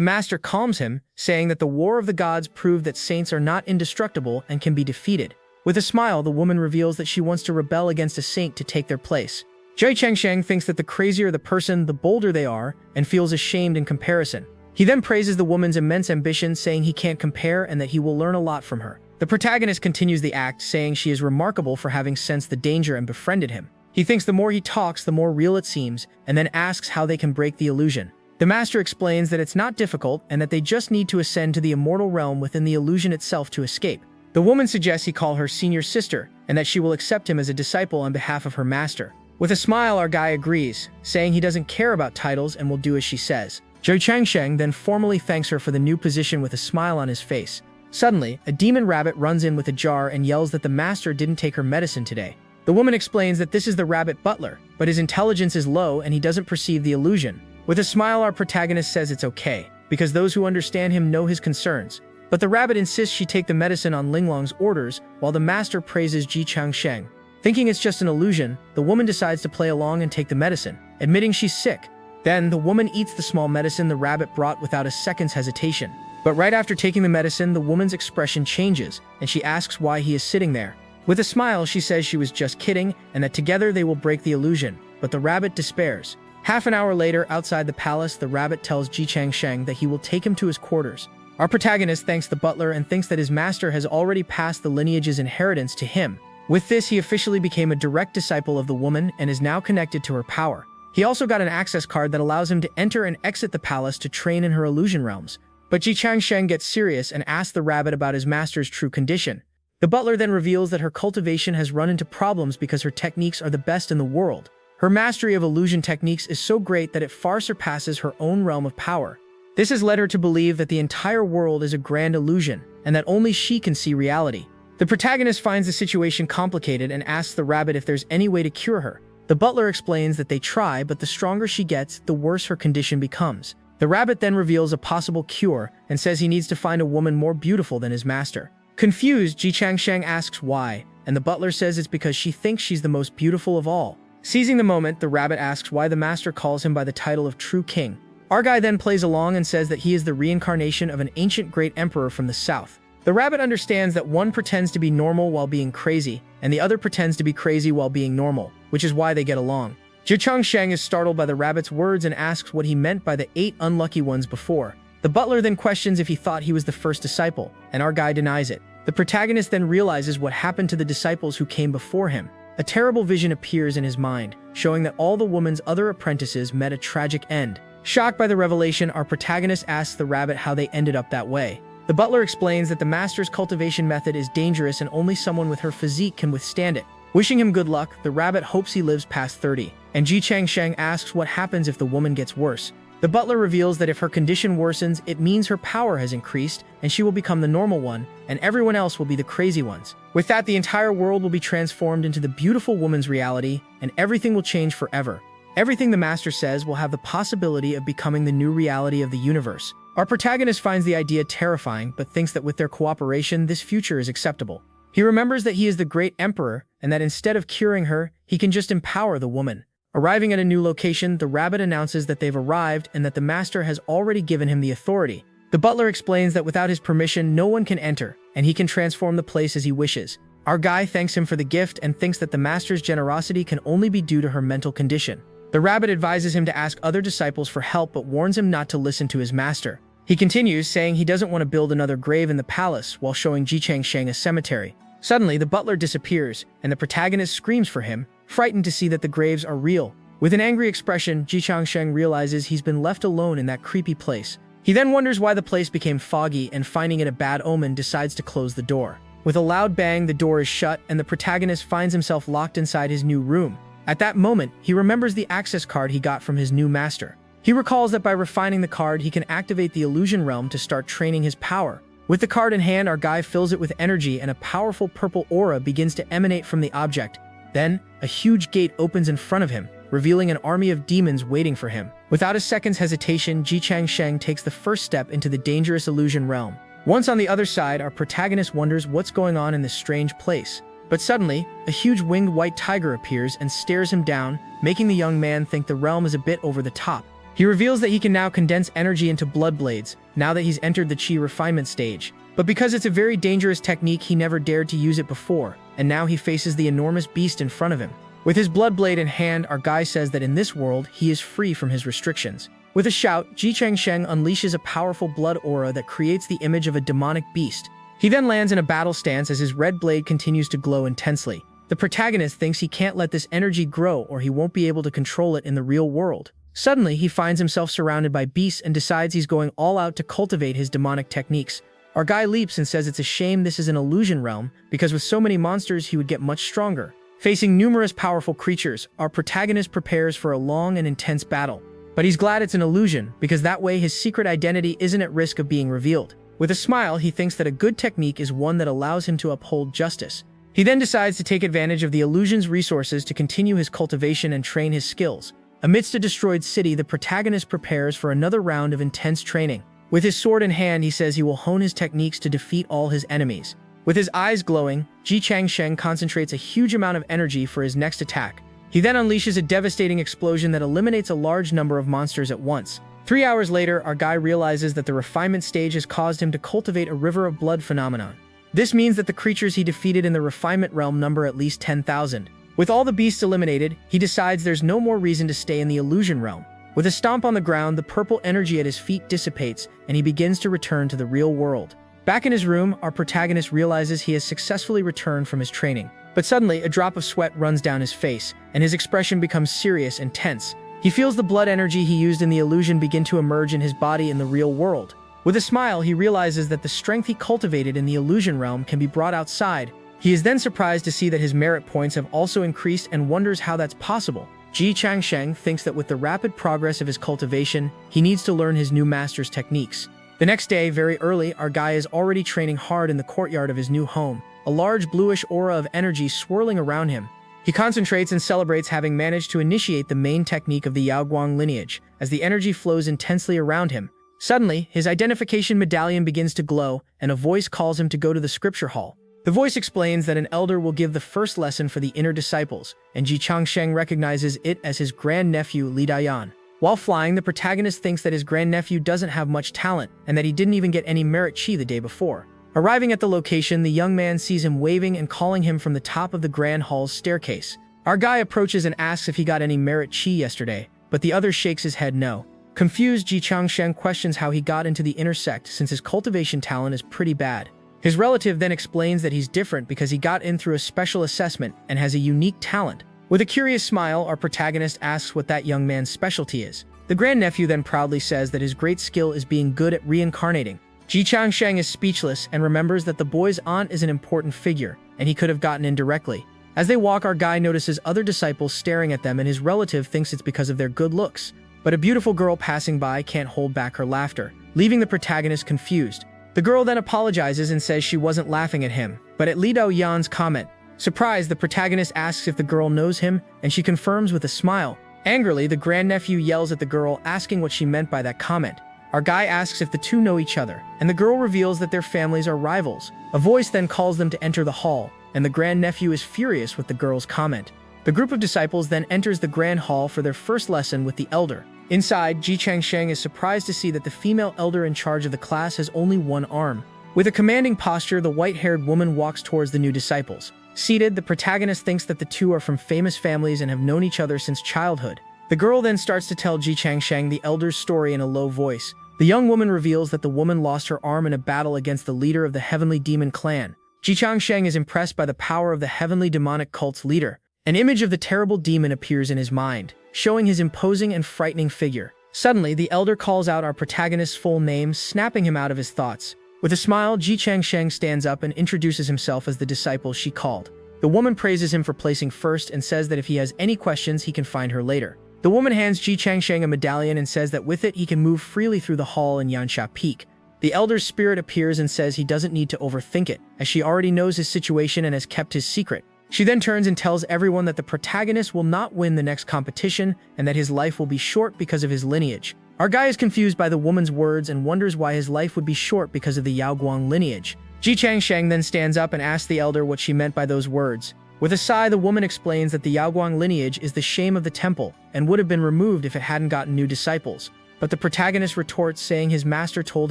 master calms him, saying that the war of the gods proved that saints are not indestructible and can be defeated. With a smile, the woman reveals that she wants to rebel against a saint to take their place. Jai Changsheng thinks that the crazier the person, the bolder they are, and feels ashamed in comparison. He then praises the woman's immense ambition, saying he can't compare and that he will learn a lot from her. The protagonist continues the act, saying she is remarkable for having sensed the danger and befriended him. He thinks the more he talks, the more real it seems, and then asks how they can break the illusion. The master explains that it's not difficult and that they just need to ascend to the immortal realm within the illusion itself to escape. The woman suggests he call her senior sister and that she will accept him as a disciple on behalf of her master. With a smile, our guy agrees, saying he doesn't care about titles and will do as she says. Zhou Changsheng then formally thanks her for the new position with a smile on his face. Suddenly, a demon rabbit runs in with a jar and yells that the master didn't take her medicine today. The woman explains that this is the rabbit butler, but his intelligence is low and he doesn't perceive the illusion. With a smile, our protagonist says it's okay, because those who understand him know his concerns. But the rabbit insists she take the medicine on Linglong's orders, while the master praises Ji Changsheng. Thinking it's just an illusion, the woman decides to play along and take the medicine, admitting she's sick. Then, the woman eats the small medicine the rabbit brought without a second's hesitation. But right after taking the medicine, the woman's expression changes, and she asks why he is sitting there. With a smile, she says she was just kidding, and that together they will break the illusion. But the rabbit despairs. Half an hour later, outside the palace, the rabbit tells Ji Changsheng that he will take him to his quarters. Our protagonist thanks the butler and thinks that his master has already passed the lineage's inheritance to him. With this, he officially became a direct disciple of the woman and is now connected to her power. He also got an access card that allows him to enter and exit the palace to train in her illusion realms. But Ji Changsheng gets serious and asks the rabbit about his master's true condition. The butler then reveals that her cultivation has run into problems because her techniques are the best in the world. Her mastery of illusion techniques is so great that it far surpasses her own realm of power. This has led her to believe that the entire world is a grand illusion, and that only she can see reality. The protagonist finds the situation complicated and asks the rabbit if there's any way to cure her. The butler explains that they try, but the stronger she gets, the worse her condition becomes. The rabbit then reveals a possible cure and says he needs to find a woman more beautiful than his master. Confused, Ji Changsheng asks why, and the butler says it's because she thinks she's the most beautiful of all. Seizing the moment, the rabbit asks why the master calls him by the title of True King. Our guy then plays along and says that he is the reincarnation of an ancient great emperor from the south. The rabbit understands that one pretends to be normal while being crazy, and the other pretends to be crazy while being normal, which is why they get along. Ji Changsheng is startled by the rabbit's words and asks what he meant by the 8 unlucky ones before. The butler then questions if he thought he was the first disciple, and our guy denies it. The protagonist then realizes what happened to the disciples who came before him. A terrible vision appears in his mind, showing that all the woman's other apprentices met a tragic end. Shocked by the revelation, our protagonist asks the rabbit how they ended up that way. The butler explains that the master's cultivation method is dangerous and only someone with her physique can withstand it. Wishing him good luck, the rabbit hopes he lives past 30, and Ji Changsheng asks what happens if the woman gets worse. The butler reveals that if her condition worsens, it means her power has increased, and she will become the normal one, and everyone else will be the crazy ones. With that, the entire world will be transformed into the beautiful woman's reality, and everything will change forever. Everything the master says will have the possibility of becoming the new reality of the universe. Our protagonist finds the idea terrifying, but thinks that with their cooperation, this future is acceptable. He remembers that he is the great emperor, and that instead of curing her, he can just empower the woman. Arriving at a new location, the rabbit announces that they've arrived and that the master has already given him the authority. The butler explains that without his permission, no one can enter, and he can transform the place as he wishes. Our guy thanks him for the gift and thinks that the master's generosity can only be due to her mental condition. The rabbit advises him to ask other disciples for help but warns him not to listen to his master. He continues, saying he doesn't want to build another grave in the palace while showing Ji Changsheng a cemetery. Suddenly, the butler disappears, and the protagonist screams for him, frightened to see that the graves are real. With an angry expression, Ji Changsheng realizes he's been left alone in that creepy place. He then wonders why the place became foggy and, finding it a bad omen, decides to close the door. With a loud bang, the door is shut and the protagonist finds himself locked inside his new room. At that moment, he remembers the access card he got from his new master. He recalls that by refining the card, he can activate the illusion realm to start training his power. With the card in hand, our guy fills it with energy and a powerful purple aura begins to emanate from the object. Then, a huge gate opens in front of him, revealing an army of demons waiting for him. Without a second's hesitation, Ji Changsheng takes the first step into the dangerous illusion realm. Once on the other side, our protagonist wonders what's going on in this strange place. But suddenly, a huge winged white tiger appears and stares him down, making the young man think the realm is a bit over the top. He reveals that he can now condense energy into blood blades, now that he's entered the chi refinement stage. But because it's a very dangerous technique, he never dared to use it before, and now he faces the enormous beast in front of him. With his blood blade in hand, our guy says that in this world, he is free from his restrictions. With a shout, Ji Changsheng unleashes a powerful blood aura that creates the image of a demonic beast. He then lands in a battle stance as his red blade continues to glow intensely. The protagonist thinks he can't let this energy grow or he won't be able to control it in the real world. Suddenly, he finds himself surrounded by beasts and decides he's going all out to cultivate his demonic techniques. Our guy leaps and says it's a shame this is an illusion realm, because with so many monsters he would get much stronger. Facing numerous powerful creatures, our protagonist prepares for a long and intense battle. But he's glad it's an illusion, because that way his secret identity isn't at risk of being revealed. With a smile, he thinks that a good technique is one that allows him to uphold justice. He then decides to take advantage of the illusion's resources to continue his cultivation and train his skills. Amidst a destroyed city, the protagonist prepares for another round of intense training. With his sword in hand, he says he will hone his techniques to defeat all his enemies. With his eyes glowing, Ji Changsheng concentrates a huge amount of energy for his next attack. He then unleashes a devastating explosion that eliminates a large number of monsters at once. 3 hours later, our guy realizes that the refinement stage has caused him to cultivate a river of blood phenomenon. This means that the creatures he defeated in the refinement realm number at least 10,000. With all the beasts eliminated, he decides there's no more reason to stay in the illusion realm. With a stomp on the ground, the purple energy at his feet dissipates, and he begins to return to the real world. Back in his room, our protagonist realizes he has successfully returned from his training. But suddenly, a drop of sweat runs down his face, and his expression becomes serious and tense. He feels the blood energy he used in the illusion begin to emerge in his body in the real world. With a smile, he realizes that the strength he cultivated in the illusion realm can be brought outside. He is then surprised to see that his merit points have also increased and wonders how that's possible. Ji Changsheng thinks that with the rapid progress of his cultivation, he needs to learn his new master's techniques. The next day, very early, our guy is already training hard in the courtyard of his new home, a large bluish aura of energy swirling around him. He concentrates and celebrates having managed to initiate the main technique of the Yaoguang lineage, as the energy flows intensely around him. Suddenly, his identification medallion begins to glow, and a voice calls him to go to the scripture hall. The voice explains that an elder will give the first lesson for the inner disciples, and Ji Changsheng recognizes it as his grandnephew Li Dayan. While flying, the protagonist thinks that his grandnephew doesn't have much talent, and that he didn't even get any merit chi the day before. Arriving at the location, the young man sees him waving and calling him from the top of the grand hall's staircase. Our guy approaches and asks if he got any merit chi yesterday, but the other shakes his head no. Confused, Ji Changsheng questions how he got into the inner sect since his cultivation talent is pretty bad. His relative then explains that he's different because he got in through a special assessment and has a unique talent. With a curious smile, our protagonist asks what that young man's specialty is. The grandnephew then proudly says that his great skill is being good at reincarnating. Ji Changsheng is speechless and remembers that the boy's aunt is an important figure, and he could have gotten in directly. As they walk, our guy notices other disciples staring at them, and his relative thinks it's because of their good looks. But a beautiful girl passing by can't hold back her laughter, leaving the protagonist confused. The girl then apologizes and says she wasn't laughing at him, but at Li Daoyan's comment. Surprised, the protagonist asks if the girl knows him, and she confirms with a smile. Angrily, the grandnephew yells at the girl, asking what she meant by that comment. Our guy asks if the two know each other, and the girl reveals that their families are rivals. A voice then calls them to enter the hall, and the grandnephew is furious with the girl's comment. The group of disciples then enters the grand hall for their first lesson with the elder. Inside, Ji Changsheng is surprised to see that the female elder in charge of the class has only one arm. With a commanding posture, the white-haired woman walks towards the new disciples. Seated, the protagonist thinks that the two are from famous families and have known each other since childhood. The girl then starts to tell Ji Changsheng the elder's story in a low voice. The young woman reveals that the woman lost her arm in a battle against the leader of the Heavenly Demon clan. Ji Changsheng is impressed by the power of the Heavenly Demonic cult's leader. An image of the terrible demon appears in his mind, showing his imposing and frightening figure. Suddenly, the elder calls out our protagonist's full name, snapping him out of his thoughts. With a smile, Ji Changsheng stands up and introduces himself as the disciple she called. The woman praises him for placing first and says that if he has any questions, he can find her later. The woman hands Ji Changsheng a medallion and says that with it, he can move freely through the hall in Yansha Peak. The elder's spirit appears and says he doesn't need to overthink it, as she already knows his situation and has kept his secret. She then turns and tells everyone that the protagonist will not win the next competition and that his life will be short because of his lineage. Our guy is confused by the woman's words and wonders why his life would be short because of the Yaoguang lineage. Ji Changsheng then stands up and asks the elder what she meant by those words. With a sigh, the woman explains that the Yaoguang lineage is the shame of the temple and would have been removed if it hadn't gotten new disciples. But the protagonist retorts, saying his master told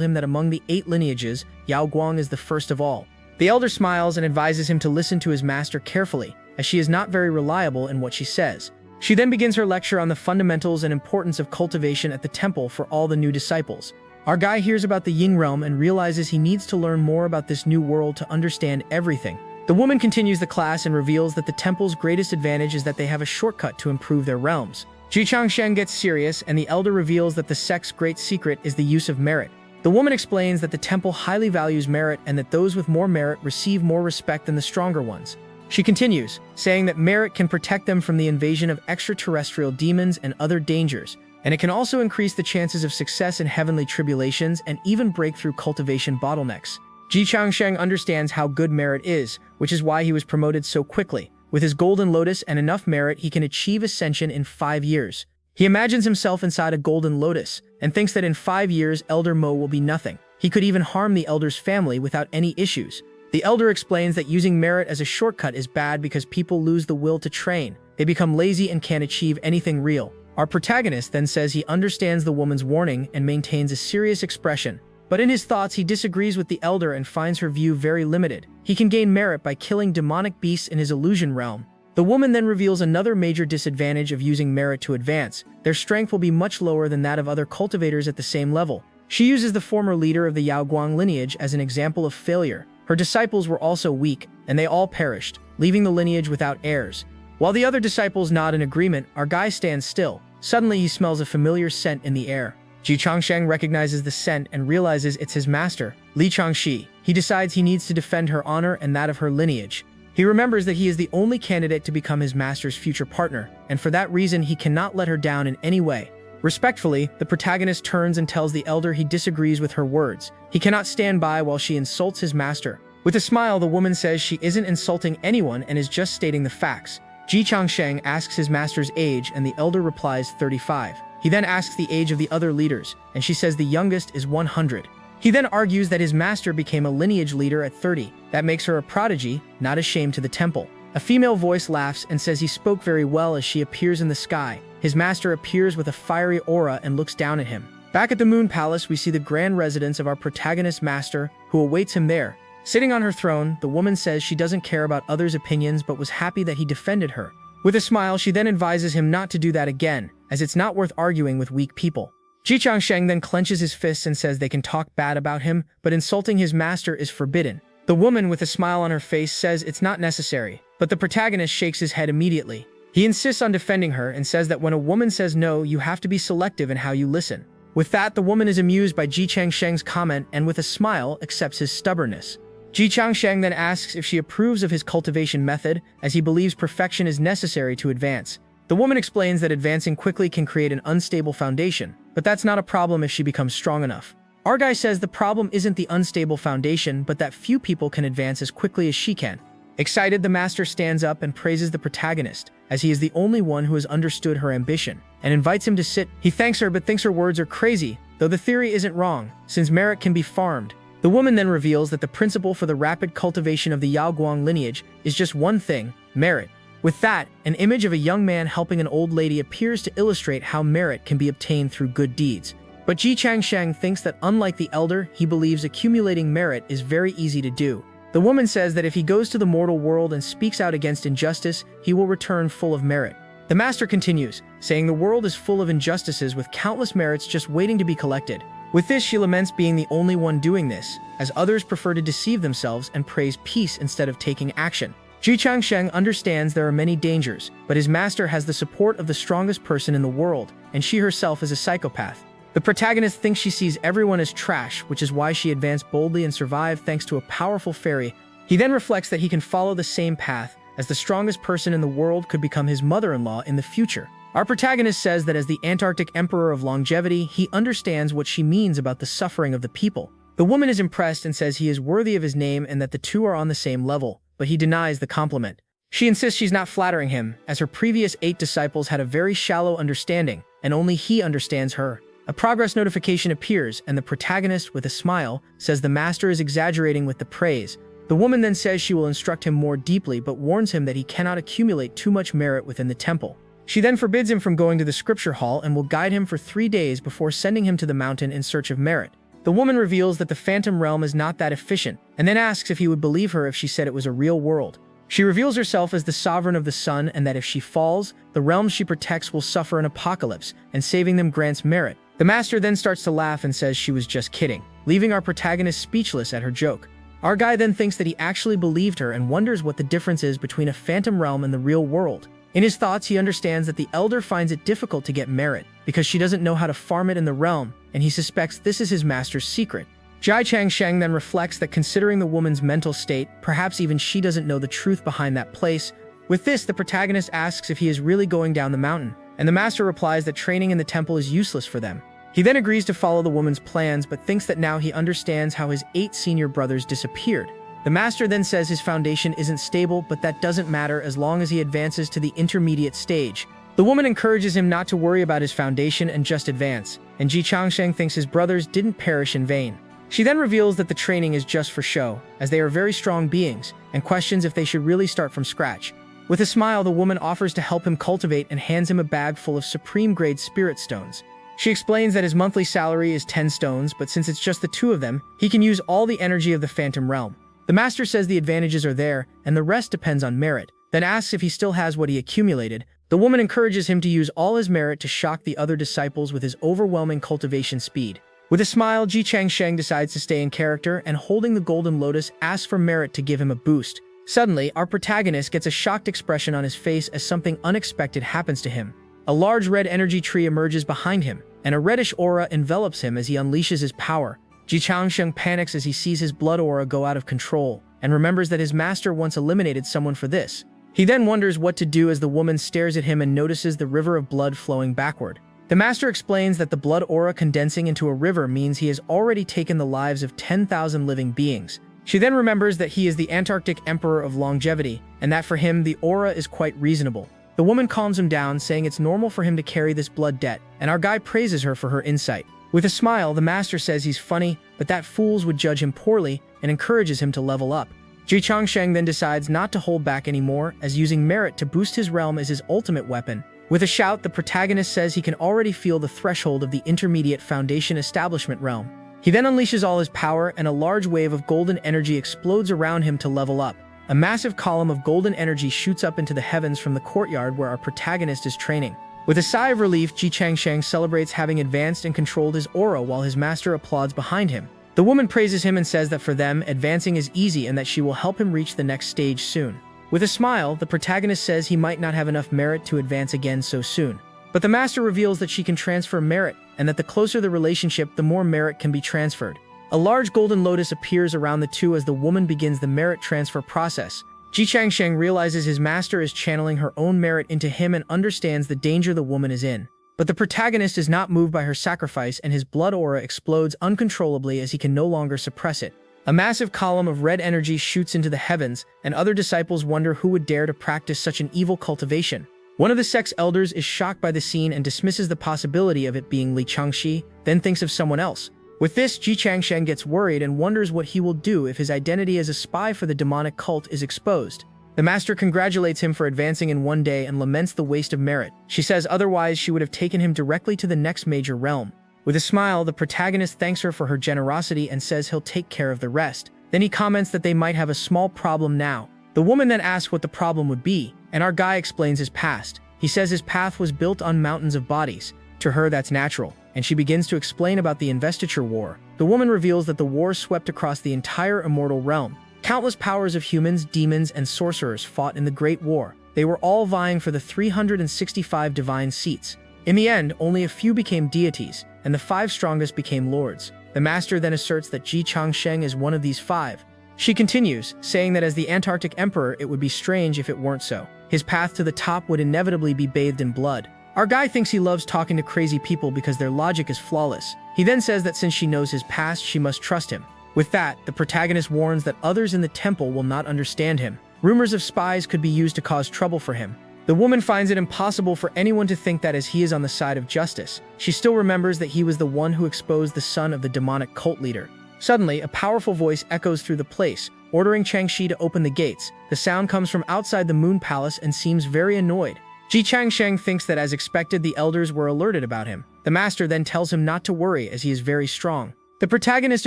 him that among the 8 lineages, Yaoguang is the first of all. The elder smiles and advises him to listen to his master carefully, as she is not very reliable in what she says. She then begins her lecture on the fundamentals and importance of cultivation at the temple for all the new disciples. Our guy hears about the Ying realm and realizes he needs to learn more about this new world to understand everything. The woman continues the class and reveals that the temple's greatest advantage is that they have a shortcut to improve their realms. Ji Changsheng gets serious, and the elder reveals that the sect's great secret is the use of merit. The woman explains that the temple highly values merit and that those with more merit receive more respect than the stronger ones. She continues, saying that merit can protect them from the invasion of extraterrestrial demons and other dangers, and it can also increase the chances of success in heavenly tribulations and even break through cultivation bottlenecks. Ji Changsheng understands how good merit is, which is why he was promoted so quickly. With his golden lotus and enough merit, he can achieve ascension in 5 years. He imagines himself inside a golden lotus and thinks that in 5 years, Elder Mo will be nothing. He could even harm the elder's family without any issues. The elder explains that using merit as a shortcut is bad because people lose the will to train. They become lazy and can't achieve anything real. Our protagonist then says he understands the woman's warning and maintains a serious expression. But in his thoughts, he disagrees with the elder and finds her view very limited. He can gain merit by killing demonic beasts in his illusion realm. The woman then reveals another major disadvantage of using merit to advance. Their strength will be much lower than that of other cultivators at the same level. She uses the former leader of the Yaoguang lineage as an example of failure. Her disciples were also weak, and they all perished, leaving the lineage without heirs. While the other disciples nod in agreement, our guy stands still. Suddenly, he smells a familiar scent in the air. Ji Changsheng recognizes the scent and realizes it's his master, Li Changxi. He decides he needs to defend her honor and that of her lineage. He remembers that he is the only candidate to become his master's future partner, and for that reason he cannot let her down in any way. Respectfully, the protagonist turns and tells the elder he disagrees with her words. He cannot stand by while she insults his master. With a smile, the woman says she isn't insulting anyone and is just stating the facts. Ji Changsheng asks his master's age, and the elder replies 35. He then asks the age of the other leaders, and she says the youngest is 100. He then argues that his master became a lineage leader at 30. That makes her a prodigy, not a shame to the temple. A female voice laughs and says he spoke very well as she appears in the sky. His master appears with a fiery aura and looks down at him. Back at the Moon Palace, we see the grand residence of our protagonist's master, who awaits him there. Sitting on her throne, the woman says she doesn't care about others' opinions but was happy that he defended her. With a smile, she then advises him not to do that again, as it's not worth arguing with weak people. Ji Changsheng then clenches his fists and says they can talk bad about him, but insulting his master is forbidden. The woman, with a smile on her face, says it's not necessary, but the protagonist shakes his head immediately. He insists on defending her and says that when a woman says no, you have to be selective in how you listen. With that, the woman is amused by Ji Changsheng's comment and with a smile accepts his stubbornness. Ji Changsheng then asks if she approves of his cultivation method, as he believes perfection is necessary to advance. The woman explains that advancing quickly can create an unstable foundation, but that's not a problem if she becomes strong enough. Our guy says the problem isn't the unstable foundation, but that few people can advance as quickly as she can. Excited, the master stands up and praises the protagonist, as he is the only one who has understood her ambition, and invites him to sit. He thanks her but thinks her words are crazy, though the theory isn't wrong, since merit can be farmed. The woman then reveals that the principle for the rapid cultivation of the Yaoguang lineage is just one thing: merit. With that, an image of a young man helping an old lady appears to illustrate how merit can be obtained through good deeds. But Ji Changsheng thinks that unlike the elder, he believes accumulating merit is very easy to do. The woman says that if he goes to the mortal world and speaks out against injustice, he will return full of merit. The master continues, saying the world is full of injustices with countless merits just waiting to be collected. With this, she laments being the only one doing this, as others prefer to deceive themselves and praise peace instead of taking action. Ji Changsheng understands there are many dangers, but his master has the support of the strongest person in the world, and she herself is a psychopath. The protagonist thinks she sees everyone as trash, which is why she advanced boldly and survived thanks to a powerful fairy. He then reflects that he can follow the same path, as the strongest person in the world could become his mother-in-law in the future. Our protagonist says that as the Antarctic Emperor of Longevity, he understands what she means about the suffering of the people. The woman is impressed and says he is worthy of his name and that the two are on the same level, but he denies the compliment. She insists she's not flattering him, as her previous 8 disciples had a very shallow understanding, and only he understands her. A progress notification appears, and the protagonist, with a smile, says the master is exaggerating with the praise. The woman then says she will instruct him more deeply but warns him that he cannot accumulate too much merit within the temple. She then forbids him from going to the scripture hall and will guide him for 3 days before sending him to the mountain in search of merit. The woman reveals that the phantom realm is not that efficient, and then asks if he would believe her if she said it was a real world. She reveals herself as the sovereign of the sun and that if she falls, the realms she protects will suffer an apocalypse, and saving them grants merit. The master then starts to laugh and says she was just kidding, leaving our protagonist speechless at her joke. Our guy then thinks that he actually believed her and wonders what the difference is between a phantom realm and the real world. In his thoughts, he understands that the elder finds it difficult to get merit because she doesn't know how to farm it in the realm, and he suspects this is his master's secret. Jai Changsheng then reflects that considering the woman's mental state, perhaps even she doesn't know the truth behind that place. With this, the protagonist asks if he is really going down the mountain, and the master replies that training in the temple is useless for them. He then agrees to follow the woman's plans, but thinks that now he understands how his 8 senior brothers disappeared. The master then says his foundation isn't stable, but that doesn't matter as long as he advances to the intermediate stage. The woman encourages him not to worry about his foundation and just advance, and Ji Changsheng thinks his brothers didn't perish in vain. She then reveals that the training is just for show, as they are very strong beings, and questions if they should really start from scratch. With a smile, the woman offers to help him cultivate and hands him a bag full of supreme-grade spirit stones. She explains that his monthly salary is 10 stones, but since it's just the 2 of them, he can use all the energy of the phantom realm. The master says the advantages are there, and the rest depends on merit, then asks if he still has what he accumulated. The woman encourages him to use all his merit to shock the other disciples with his overwhelming cultivation speed. With a smile, Ji Changsheng decides to stay in character, and holding the golden lotus, asks for merit to give him a boost. Suddenly, our protagonist gets a shocked expression on his face as something unexpected happens to him. A large red energy tree emerges behind him, and a reddish aura envelops him as he unleashes his power. Ji Changsheng panics as he sees his blood aura go out of control, and remembers that his master once eliminated someone for this. He then wonders what to do as the woman stares at him and notices the river of blood flowing backward. The master explains that the blood aura condensing into a river means he has already taken the lives of 10,000 living beings. She then remembers that he is the Antarctic Emperor of Longevity, and that for him the aura is quite reasonable. The woman calms him down, saying it's normal for him to carry this blood debt, and our guy praises her for her insight. With a smile, the master says he's funny, but that fools would judge him poorly, and encourages him to level up. Ji Changsheng then decides not to hold back anymore, as using merit to boost his realm is his ultimate weapon. With a shout, the protagonist says he can already feel the threshold of the intermediate foundation establishment realm. He then unleashes all his power, and a large wave of golden energy explodes around him to level up. A massive column of golden energy shoots up into the heavens from the courtyard where our protagonist is training. With a sigh of relief, Ji Changsheng celebrates having advanced and controlled his aura while his master applauds behind him. The woman praises him and says that for them, advancing is easy and that she will help him reach the next stage soon. With a smile, the protagonist says he might not have enough merit to advance again so soon. But the master reveals that she can transfer merit, and that the closer the relationship, the more merit can be transferred. A large golden lotus appears around the two as the woman begins the merit transfer process. Ji Changsheng realizes his master is channeling her own merit into him and understands the danger the woman is in. But the protagonist is not moved by her sacrifice, and his blood aura explodes uncontrollably as he can no longer suppress it. A massive column of red energy shoots into the heavens, and other disciples wonder who would dare to practice such an evil cultivation. One of the sect's elders is shocked by the scene and dismisses the possibility of it being Li Changxi, then thinks of someone else. With this, Ji Changsheng gets worried and wonders what he will do if his identity as a spy for the demonic cult is exposed. The master congratulates him for advancing in 1 day and laments the waste of merit. She says otherwise she would have taken him directly to the next major realm. With a smile, the protagonist thanks her for her generosity and says he'll take care of the rest. Then he comments that they might have a small problem now. The woman then asks what the problem would be, and our guy explains his past. He says his path was built on mountains of bodies. To her, that's natural, and she begins to explain about the investiture war. The woman reveals that the war swept across the entire immortal realm. Countless powers of humans, demons, and sorcerers fought in the Great War. They were all vying for the 365 divine seats. In the end, only a few became deities, and the 5 strongest became lords. The master then asserts that Ji Changsheng is one of these 5. She continues, saying that as the Antarctic Emperor, it would be strange if it weren't so. His path to the top would inevitably be bathed in blood. Our guy thinks he loves talking to crazy people because their logic is flawless. He then says that since she knows his past, she must trust him. With that, the protagonist warns that others in the temple will not understand him. Rumors of spies could be used to cause trouble for him. The woman finds it impossible for anyone to think that as he is on the side of justice. She still remembers that he was the one who exposed the son of the demonic cult leader. Suddenly, a powerful voice echoes through the place, ordering Changxi to open the gates. The sound comes from outside the Moon Palace and seems very annoyed. Ji Changsheng thinks that as expected, the elders were alerted about him. The master then tells him not to worry as he is very strong. The protagonist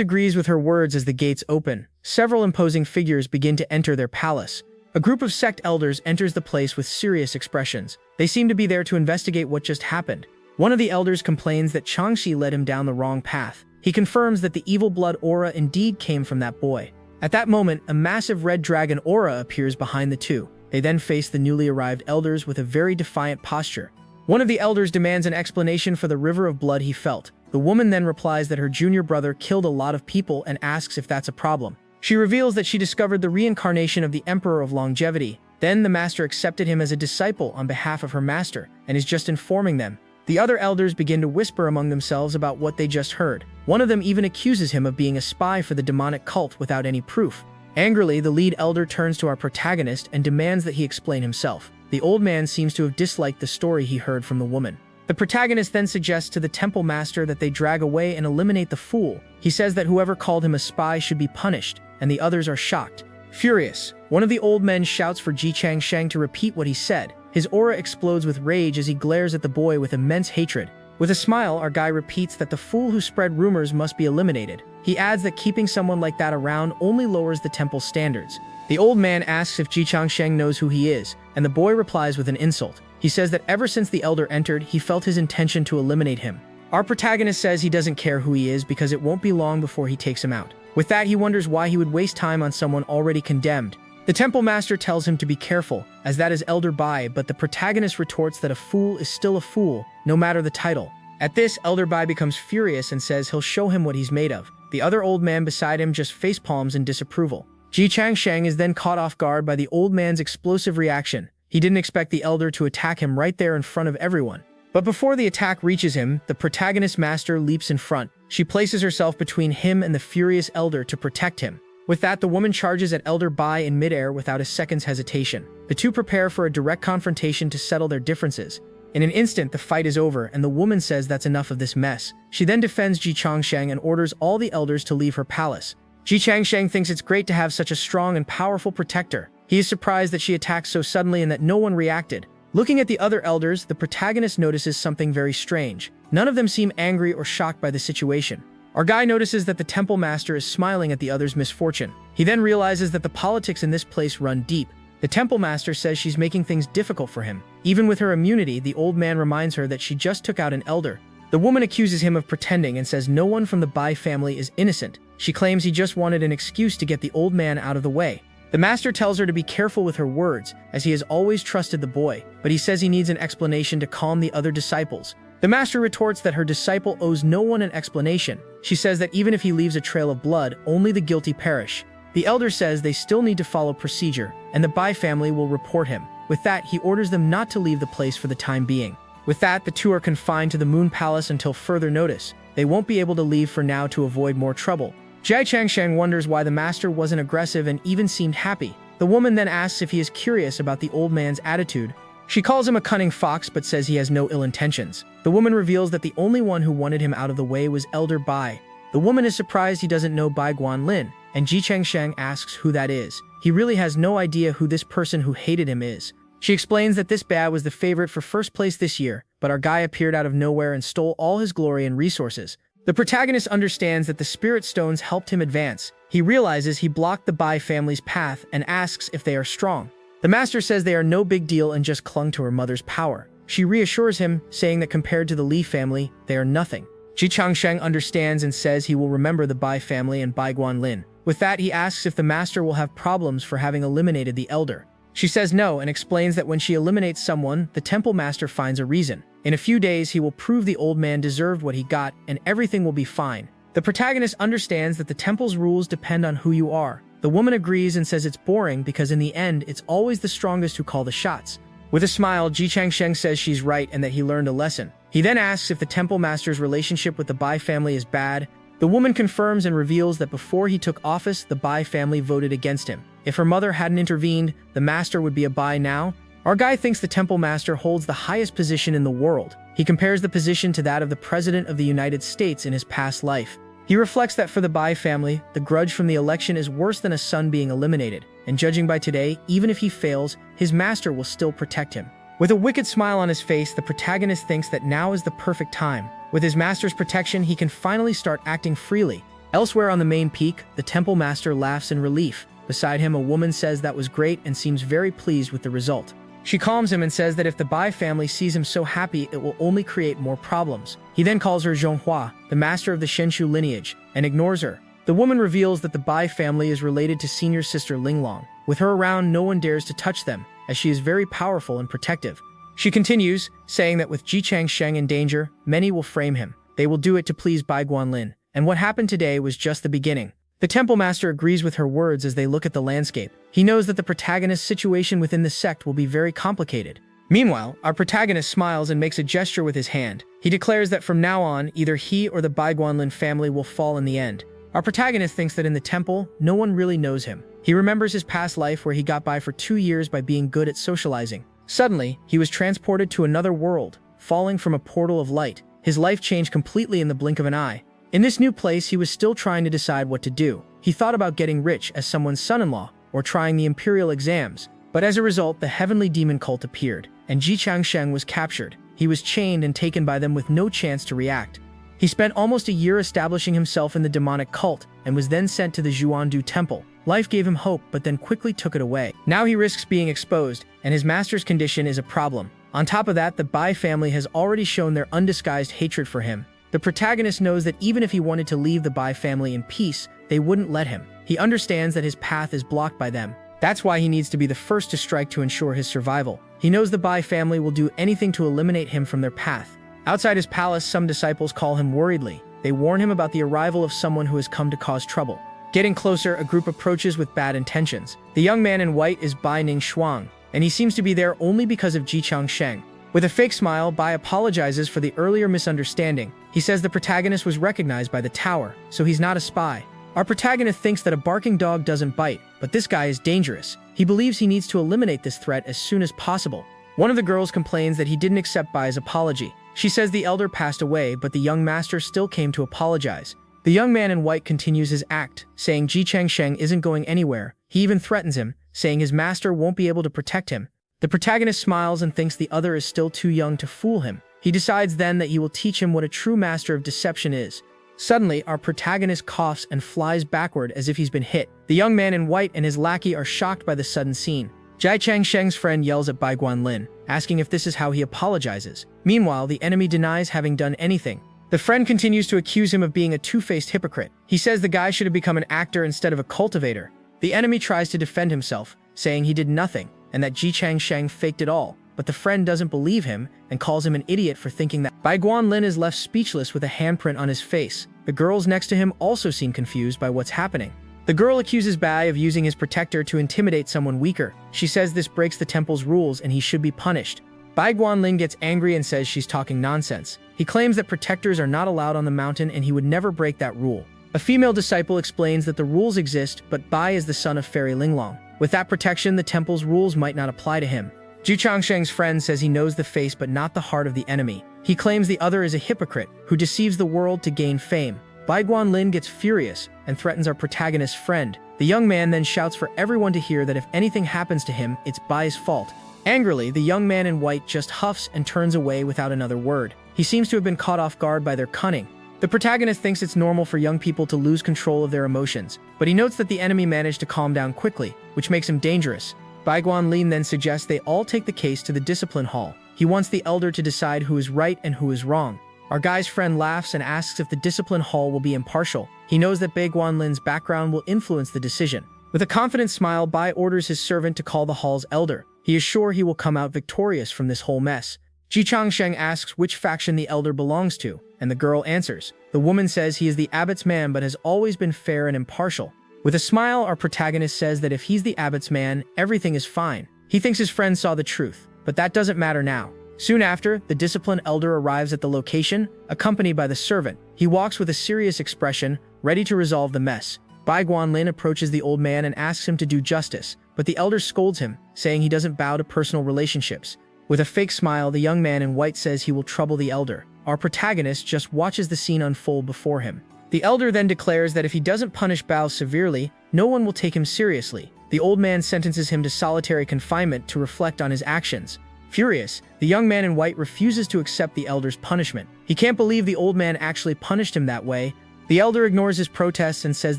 agrees with her words as the gates open. Several imposing figures begin to enter their palace. A group of sect elders enters the place with serious expressions. They seem to be there to investigate what just happened. One of the elders complains that Changxi led him down the wrong path. He confirms that the evil blood aura indeed came from that boy. At that moment, a massive red dragon aura appears behind the two. They then face the newly arrived elders with a very defiant posture. One of the elders demands an explanation for the river of blood he felt. The woman then replies that her junior brother killed a lot of people and asks if that's a problem. She reveals that she discovered the reincarnation of the Emperor of Longevity. Then the master accepted him as a disciple on behalf of her master and is just informing them. The other elders begin to whisper among themselves about what they just heard. One of them even accuses him of being a spy for the demonic cult without any proof. Angrily, the lead elder turns to our protagonist and demands that he explain himself. The old man seems to have disliked the story he heard from the woman. The protagonist then suggests to the temple master that they drag away and eliminate the fool. He says that whoever called him a spy should be punished, and the others are shocked. Furious, one of the old men shouts for Ji Changsheng to repeat what he said. His aura explodes with rage as he glares at the boy with immense hatred. With a smile, our guy repeats that the fool who spread rumors must be eliminated. He adds that keeping someone like that around only lowers the temple's standards. The old man asks if Ji Changsheng knows who he is, and the boy replies with an insult. He says that ever since the elder entered, he felt his intention to eliminate him. Our protagonist says he doesn't care who he is because it won't be long before he takes him out. With that, he wonders why he would waste time on someone already condemned. The temple master tells him to be careful, as that is Elder Bai, but the protagonist retorts that a fool is still a fool, no matter the title. At this, Elder Bai becomes furious and says he'll show him what he's made of. The other old man beside him just facepalms in disapproval. Ji Changsheng is then caught off guard by the old man's explosive reaction. He didn't expect the elder to attack him right there in front of everyone. But before the attack reaches him, the protagonist master leaps in front. She places herself between him and the furious elder to protect him. With that, the woman charges at Elder Bai in midair without a second's hesitation. The two prepare for a direct confrontation to settle their differences. In an instant, the fight is over, and the woman says that's enough of this mess. She then defends Ji Changsheng and orders all the elders to leave her palace. Ji Changsheng thinks it's great to have such a strong and powerful protector. He is surprised that she attacked so suddenly and that no one reacted. Looking at the other elders, the protagonist notices something very strange. None of them seem angry or shocked by the situation. Our guy notices that the temple master is smiling at the other's misfortune. He then realizes that the politics in this place run deep. The temple master says she's making things difficult for him. Even with her immunity, the old man reminds her that she just took out an elder. The woman accuses him of pretending and says no one from the Bai family is innocent. She claims he just wanted an excuse to get the old man out of the way. The master tells her to be careful with her words, as he has always trusted the boy, but he says he needs an explanation to calm the other disciples. The master retorts that her disciple owes no one an explanation. She says that even if he leaves a trail of blood, only the guilty perish. The elder says they still need to follow procedure, and the Bai family will report him. With that, he orders them not to leave the place for the time being. With that, the two are confined to the Moon Palace until further notice. They won't be able to leave for now to avoid more trouble. Ji Changsheng wonders why the master wasn't aggressive and even seemed happy. The woman then asks if he is curious about the old man's attitude. She calls him a cunning fox but says he has no ill intentions. The woman reveals that the only one who wanted him out of the way was Elder Bai. The woman is surprised he doesn't know Bai Guanlin, and Ji Changsheng asks who that is. He really has no idea who this person who hated him is. She explains that this Bai was the favorite for first place this year, but our guy appeared out of nowhere and stole all his glory and resources. The protagonist understands that the spirit stones helped him advance. He realizes he blocked the Bai family's path and asks if they are strong. The master says they are no big deal and just clung to her mother's power. She reassures him, saying that compared to the Li family, they are nothing. Ji Changsheng understands and says he will remember the Bai family and Bai Guanlin. With that, he asks if the master will have problems for having eliminated the elder. She says no and explains that when she eliminates someone, the temple master finds a reason. In a few days, he will prove the old man deserved what he got and everything will be fine. The protagonist understands that the temple's rules depend on who you are. The woman agrees and says it's boring because in the end, it's always the strongest who call the shots. With a smile, Ji Changsheng says she's right and that he learned a lesson. He then asks if the temple master's relationship with the Bai family is bad. The woman confirms and reveals that before he took office, the Bai family voted against him. If her mother hadn't intervened, the master would be a Bai now. Our guy thinks the temple master holds the highest position in the world. He compares the position to that of the President of the United States in his past life. He reflects that for the Bai family, the grudge from the election is worse than a son being eliminated, and judging by today, even if he fails, his master will still protect him. With a wicked smile on his face, the protagonist thinks that now is the perfect time. With his master's protection, he can finally start acting freely. Elsewhere on the main peak, the temple master laughs in relief. Beside him, a woman says that was great and seems very pleased with the result. She calms him and says that if the Bai family sees him so happy, it will only create more problems. He then calls her Zhonghua, the master of the Shenshu lineage, and ignores her. The woman reveals that the Bai family is related to senior sister Linglong. With her around, no one dares to touch them, as she is very powerful and protective. She continues, saying that with Ji Changsheng in danger, many will frame him. They will do it to please Bai Guanlin, and what happened today was just the beginning. The temple master agrees with her words as they look at the landscape. He knows that the protagonist's situation within the sect will be very complicated. Meanwhile, our protagonist smiles and makes a gesture with his hand. He declares that from now on, either he or the Bai Guanlin family will fall in the end. Our protagonist thinks that in the temple, no one really knows him. He remembers his past life where he got by for 2 years by being good at socializing. Suddenly, he was transported to another world, falling from a portal of light. His life changed completely in the blink of an eye. In this new place, he was still trying to decide what to do. He thought about getting rich as someone's son-in-law or trying the imperial exams. But as a result, the heavenly demon cult appeared, and Ji Changsheng was captured. He was chained and taken by them with no chance to react. He spent almost a year establishing himself in the demonic cult and was then sent to the Zhuandu temple. Life gave him hope, but then quickly took it away. Now he risks being exposed, and his master's condition is a problem. On top of that, the Bai family has already shown their undisguised hatred for him. The protagonist knows that even if he wanted to leave the Bai family in peace, they wouldn't let him. He understands that his path is blocked by them. That's why he needs to be the first to strike to ensure his survival. He knows the Bai family will do anything to eliminate him from their path. Outside his palace, some disciples call him worriedly. They warn him about the arrival of someone who has come to cause trouble. Getting closer, a group approaches with bad intentions. The young man in white is Bai Ning Shuang, and he seems to be there only because of Ji Changsheng. With a fake smile, Bai apologizes for the earlier misunderstanding. He says the protagonist was recognized by the tower, so he's not a spy. Our protagonist thinks that a barking dog doesn't bite, but this guy is dangerous. He believes he needs to eliminate this threat as soon as possible. One of the girls complains that he didn't accept Bai's apology. She says the elder passed away, but the young master still came to apologize. The young man in white continues his act, saying Ji Changsheng isn't going anywhere. He even threatens him, saying his master won't be able to protect him. The protagonist smiles and thinks the other is still too young to fool him. He decides then that he will teach him what a true master of deception is. Suddenly, our protagonist coughs and flies backward as if he's been hit. The young man in white and his lackey are shocked by the sudden scene. Ji Changsheng's friend yells at Bai Guanlin, asking if this is how he apologizes. Meanwhile, the enemy denies having done anything. The friend continues to accuse him of being a two-faced hypocrite. He says the guy should have become an actor instead of a cultivator. The enemy tries to defend himself, saying he did nothing, and that Ji Changsheng faked it all. But the friend doesn't believe him and calls him an idiot for thinking that. Bai Guanlin is left speechless with a handprint on his face. The girls next to him also seem confused by what's happening. The girl accuses Bai of using his protector to intimidate someone weaker. She says this breaks the temple's rules and he should be punished. Bai Guanlin gets angry and says she's talking nonsense. He claims that protectors are not allowed on the mountain and he would never break that rule. A female disciple explains that the rules exist, but Bai is the son of Fairy Linglong. With that protection, the temple's rules might not apply to him. Ji Changsheng's friend says he knows the face but not the heart of the enemy. He claims the other is a hypocrite who deceives the world to gain fame. Bai Guanlin gets furious and threatens our protagonist's friend. The young man then shouts for everyone to hear that if anything happens to him, it's Bai's fault. Angrily, the young man in white just huffs and turns away without another word. He seems to have been caught off guard by their cunning. The protagonist thinks it's normal for young people to lose control of their emotions, but he notes that the enemy managed to calm down quickly, which makes him dangerous. Bai Guanlin then suggests they all take the case to the discipline hall. He wants the elder to decide who is right and who is wrong. Our guy's friend laughs and asks if the discipline hall will be impartial. He knows that Bai Guanlin's background will influence the decision. With a confident smile, Bai orders his servant to call the hall's elder. He is sure he will come out victorious from this whole mess. Ji Changsheng asks which faction the elder belongs to, and the girl answers. The woman says he is the abbot's man but has always been fair and impartial. With a smile, our protagonist says that if he's the abbot's man, everything is fine. He thinks his friend saw the truth, but that doesn't matter now. Soon after, the discipline elder arrives at the location, accompanied by the servant. He walks with a serious expression, ready to resolve the mess. Bai Guanlin approaches the old man and asks him to do justice. but the elder scolds him, saying he doesn't bow to personal relationships. With a fake smile, the young man in white says he will trouble the elder. Our protagonist just watches the scene unfold before him. The elder then declares that if he doesn't punish Bao severely, no one will take him seriously. The old man sentences him to solitary confinement to reflect on his actions. Furious, the young man in white refuses to accept the elder's punishment. He can't believe the old man actually punished him that way. The elder ignores his protests and says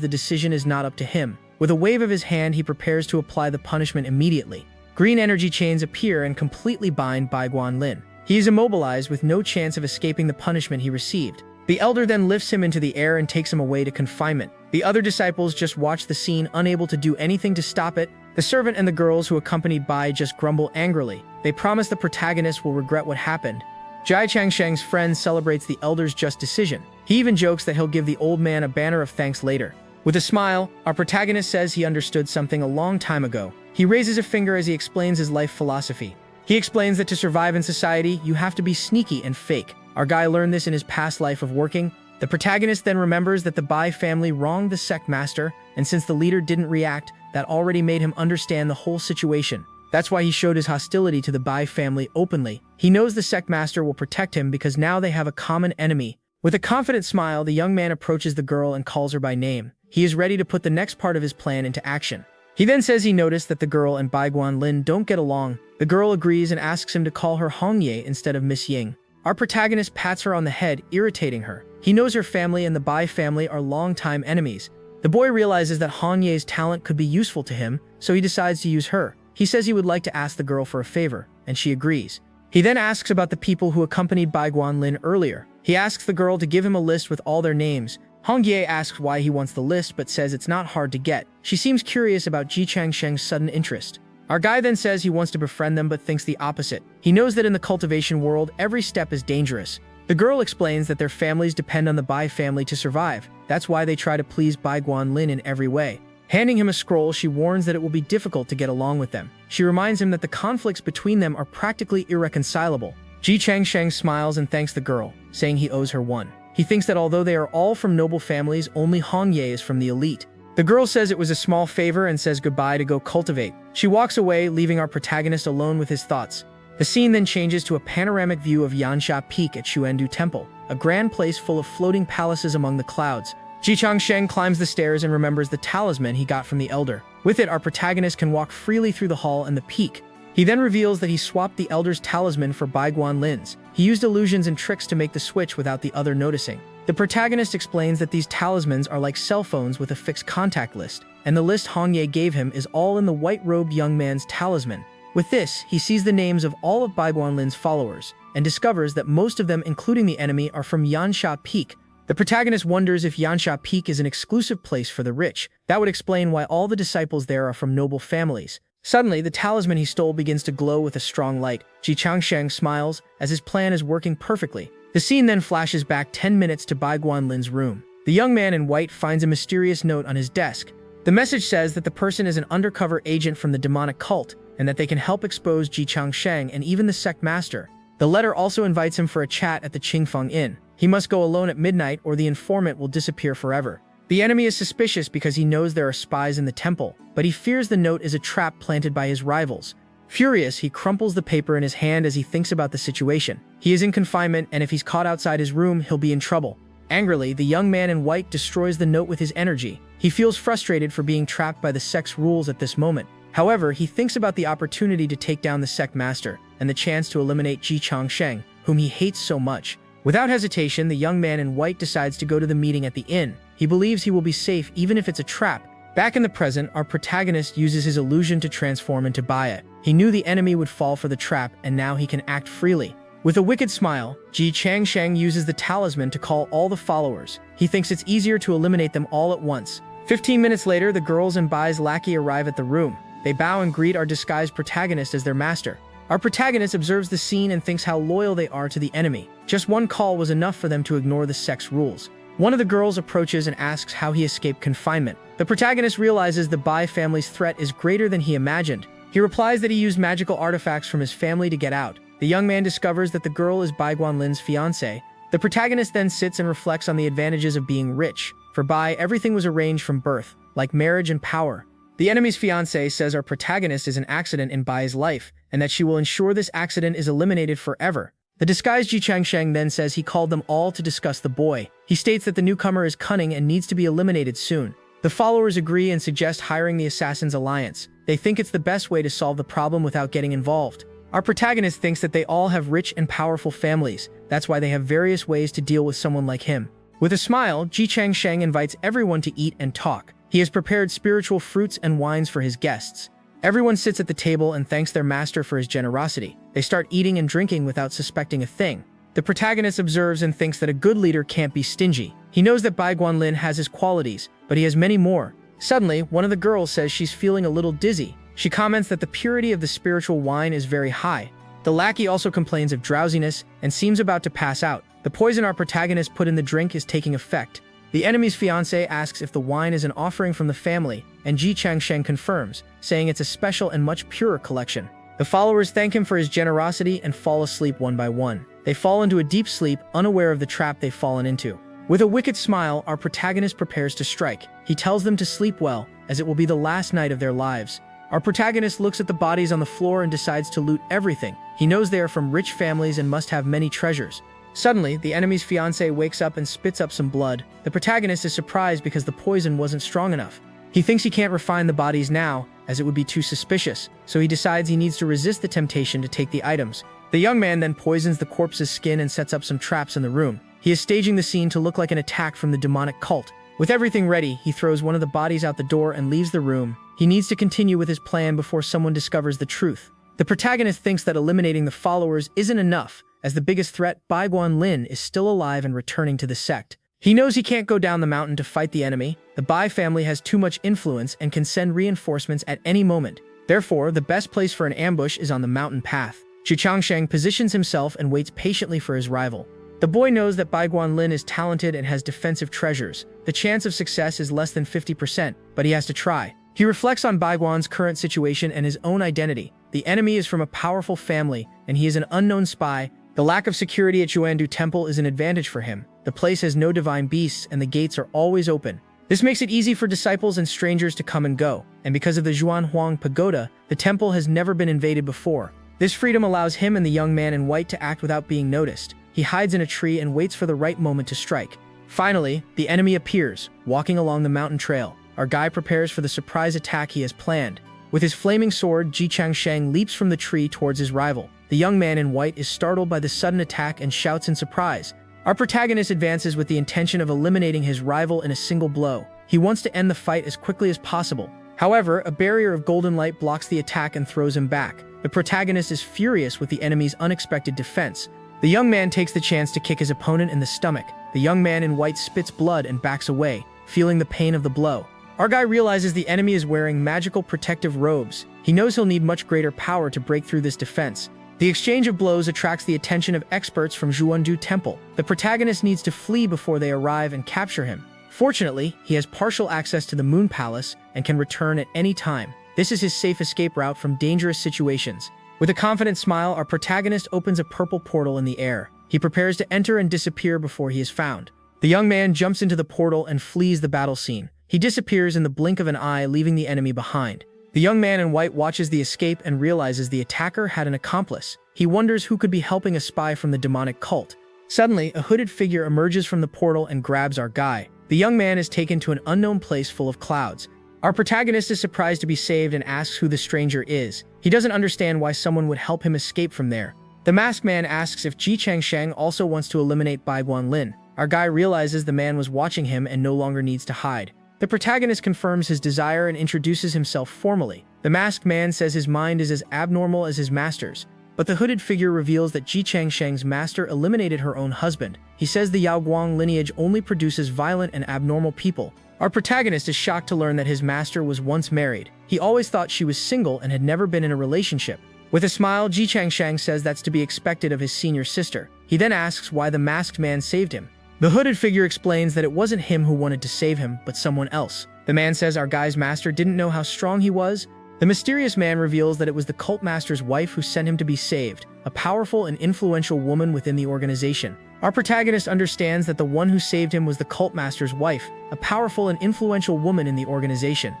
the decision is not up to him. With a wave of his hand, he prepares to apply the punishment immediately. Green energy chains appear and completely bind Bai Guanlin. He is immobilized with no chance of escaping the punishment he received. The elder then lifts him into the air and takes him away to confinement. The other disciples just watch the scene, unable to do anything to stop it. The servant and the girls who accompanied Bai just grumble angrily. They promise the protagonist will regret what happened. Jai Changsheng's friend celebrates the elder's just decision. He even jokes that he'll give the old man a banner of thanks later. With a smile, our protagonist says he understood something a long time ago. He raises a finger as he explains his life philosophy. He explains that to survive in society, you have to be sneaky and fake. Our guy learned this in his past life of working. The protagonist then remembers that the Bai family wronged the sect master, and since the leader didn't react, that already made him understand the whole situation. That's why he showed his hostility to the Bai family openly. He knows the sect master will protect him because now they have a common enemy. With a confident smile, the young man approaches the girl and calls her by name. He is ready to put the next part of his plan into action. He then says he noticed that the girl and Bai Guanlin don't get along. The girl agrees and asks him to call her Hongye instead of Miss Ying. Our protagonist pats her on the head, irritating her. He knows her family and the Bai family are longtime enemies. The boy realizes that Hongye's talent could be useful to him, so he decides to use her. He says he would like to ask the girl for a favor, and she agrees. He then asks about the people who accompanied Bai Guanlin earlier. He asks the girl to give him a list with all their names. Hongye asks why he wants the list but says it's not hard to get. She seems curious about Ji Changsheng's sudden interest. Our guy then says he wants to befriend them but thinks the opposite. He knows that in the cultivation world, every step is dangerous. The girl explains that their families depend on the Bai family to survive. That's why they try to please Bai Guanlin in every way. Handing him a scroll, she warns that it will be difficult to get along with them. She reminds him that the conflicts between them are practically irreconcilable. Ji Changsheng smiles and thanks the girl, saying he owes her one. He thinks that although they are all from noble families, only Hongye is from the elite. The girl says it was a small favor and says goodbye to go cultivate. She walks away, leaving our protagonist alone with his thoughts. The scene then changes to a panoramic view of Yansha Peak at Xuandu Temple, a grand place full of floating palaces among the clouds. Ji Changsheng climbs the stairs and remembers the talisman he got from the elder. With it, our protagonist can walk freely through the hall and the peak. He then reveals that he swapped the elder's talisman for Bai Guanlin's. He used illusions and tricks to make the switch without the other noticing. The protagonist explains that these talismans are like cell phones with a fixed contact list, and the list Hongye gave him is all in the white-robed young man's talisman. With this, he sees the names of all of Bai Guanlin's followers, and discovers that most of them, including the enemy, are from Yansha Peak. The protagonist wonders if Yansha Peak is an exclusive place for the rich. That would explain why all the disciples there are from noble families. Suddenly, the talisman he stole begins to glow with a strong light. Ji Changsheng smiles, as his plan is working perfectly. The scene then flashes back 10 minutes to Bai Guanlin's room. The young man in white finds a mysterious note on his desk. The message says that the person is an undercover agent from the demonic cult, and that they can help expose Ji Changsheng and even the sect master. The letter also invites him for a chat at the Qingfeng Inn. He must go alone at midnight or the informant will disappear forever. The enemy is suspicious because he knows there are spies in the temple, but he fears the note is a trap planted by his rivals. Furious, he crumples the paper in his hand as he thinks about the situation. He is in confinement, and if he's caught outside his room, he'll be in trouble. Angrily, the young man in white destroys the note with his energy. He feels frustrated for being trapped by the sect's rules at this moment. However, he thinks about the opportunity to take down the sect master, and the chance to eliminate Ji Changsheng, whom he hates so much. Without hesitation, the young man in white decides to go to the meeting at the inn. He believes he will be safe even if it's a trap. Back in the present, our protagonist uses his illusion to transform into Baya. He knew the enemy would fall for the trap, and now he can act freely. With a wicked smile, Ji Changsheng uses the talisman to call all the followers. He thinks it's easier to eliminate them all at once. 15 minutes later, the girls and Bai's lackey arrive at the room. They bow and greet our disguised protagonist as their master. Our protagonist observes the scene and thinks how loyal they are to the enemy. Just one call was enough for them to ignore the sect's rules. One of the girls approaches and asks how he escaped confinement. The protagonist realizes the Bai family's threat is greater than he imagined. He replies that he used magical artifacts from his family to get out. The young man discovers that the girl is Bai Guanlin's fiancée. The protagonist then sits and reflects on the advantages of being rich. For Bai, everything was arranged from birth, like marriage and power. The enemy's fiancé says our protagonist is an accident in Bai's life, and that she will ensure this accident is eliminated forever. The disguised Ji Changsheng then says he called them all to discuss the boy. He states that the newcomer is cunning and needs to be eliminated soon. The followers agree and suggest hiring the Assassin's Alliance. They think it's the best way to solve the problem without getting involved. Our protagonist thinks that they all have rich and powerful families. That's why they have various ways to deal with someone like him. With a smile, Ji Changsheng invites everyone to eat and talk. He has prepared spiritual fruits and wines for his guests. Everyone sits at the table and thanks their master for his generosity. They start eating and drinking without suspecting a thing. The protagonist observes and thinks that a good leader can't be stingy. He knows that Bai Guanlin has his qualities, but he has many more. Suddenly, one of the girls says she's feeling a little dizzy. She comments that the purity of the spiritual wine is very high. The lackey also complains of drowsiness and seems about to pass out. The poison our protagonist put in the drink is taking effect. The enemy's fiancé asks if the wine is an offering from the family, and Ji Changsheng confirms, saying it's a special and much purer collection. The followers thank him for his generosity and fall asleep one by one. They fall into a deep sleep, unaware of the trap they've fallen into. With a wicked smile, our protagonist prepares to strike. He tells them to sleep well, as it will be the last night of their lives. Our protagonist looks at the bodies on the floor and decides to loot everything. He knows they are from rich families and must have many treasures. Suddenly, the enemy's fiancé wakes up and spits up some blood. The protagonist is surprised because the poison wasn't strong enough. He thinks he can't refine the bodies now, as it would be too suspicious, so he decides he needs to resist the temptation to take the items. The young man then poisons the corpse's skin and sets up some traps in the room. He is staging the scene to look like an attack from the demonic cult. With everything ready, he throws one of the bodies out the door and leaves the room. He needs to continue with his plan before someone discovers the truth. The protagonist thinks that eliminating the followers isn't enough, as the biggest threat, Bai Guanlin, is still alive and returning to the sect. He knows he can't go down the mountain to fight the enemy. The Bai family has too much influence and can send reinforcements at any moment. Therefore, the best place for an ambush is on the mountain path. Ji Changsheng positions himself and waits patiently for his rival. The boy knows that Bai Guanlin is talented and has defensive treasures. The chance of success is less than 50%, but he has to try. He reflects on Bai Guan's current situation and his own identity. The enemy is from a powerful family, and he is an unknown spy. The lack of security at Yuandu Temple is an advantage for him. The place has no divine beasts, and the gates are always open. This makes it easy for disciples and strangers to come and go, and because of the Zhuanhuang Pagoda, the temple has never been invaded before. This freedom allows him and the young man in white to act without being noticed. He hides in a tree and waits for the right moment to strike. Finally, the enemy appears, walking along the mountain trail. Our guy prepares for the surprise attack he has planned. With his flaming sword, Ji Changsheng leaps from the tree towards his rival. The young man in white is startled by the sudden attack and shouts in surprise. Our protagonist advances with the intention of eliminating his rival in a single blow. He wants to end the fight as quickly as possible. However, a barrier of golden light blocks the attack and throws him back. The protagonist is furious with the enemy's unexpected defense. The young man takes the chance to kick his opponent in the stomach. The young man in white spits blood and backs away, feeling the pain of the blow. Our guy realizes the enemy is wearing magical protective robes. He knows he'll need much greater power to break through this defense. The exchange of blows attracts the attention of experts from Zhuandu Temple. The protagonist needs to flee before they arrive and capture him. Fortunately, he has partial access to the Moon Palace and can return at any time. This is his safe escape route from dangerous situations. With a confident smile, our protagonist opens a purple portal in the air. He prepares to enter and disappear before he is found. The young man jumps into the portal and flees the battle scene. He disappears in the blink of an eye, leaving the enemy behind. The young man in white watches the escape and realizes the attacker had an accomplice. He wonders who could be helping a spy from the demonic cult. Suddenly, a hooded figure emerges from the portal and grabs our guy. The young man is taken to an unknown place full of clouds. Our protagonist is surprised to be saved and asks who the stranger is. He doesn't understand why someone would help him escape from there. The masked man asks if Ji Changsheng also wants to eliminate Bai Guanlin. Our guy realizes the man was watching him and no longer needs to hide. The protagonist confirms his desire and introduces himself formally. The masked man says his mind is as abnormal as his master's, but the hooded figure reveals that Ji Changsheng's master eliminated her own husband. He says the Yaoguang lineage only produces violent and abnormal people. Our protagonist is shocked to learn that his master was once married. He always thought she was single and had never been in a relationship. With a smile, Ji Changsheng says that's to be expected of his senior sister. He then asks why the masked man saved him. The hooded figure explains that it wasn't him who wanted to save him, but someone else. The man says our guy's master didn't know how strong he was. The mysterious man reveals that it was the cult master's wife who sent him to be saved, a powerful and influential woman within the organization. Our protagonist understands that the one who saved him was the cult master's wife, a powerful and influential woman in the organization.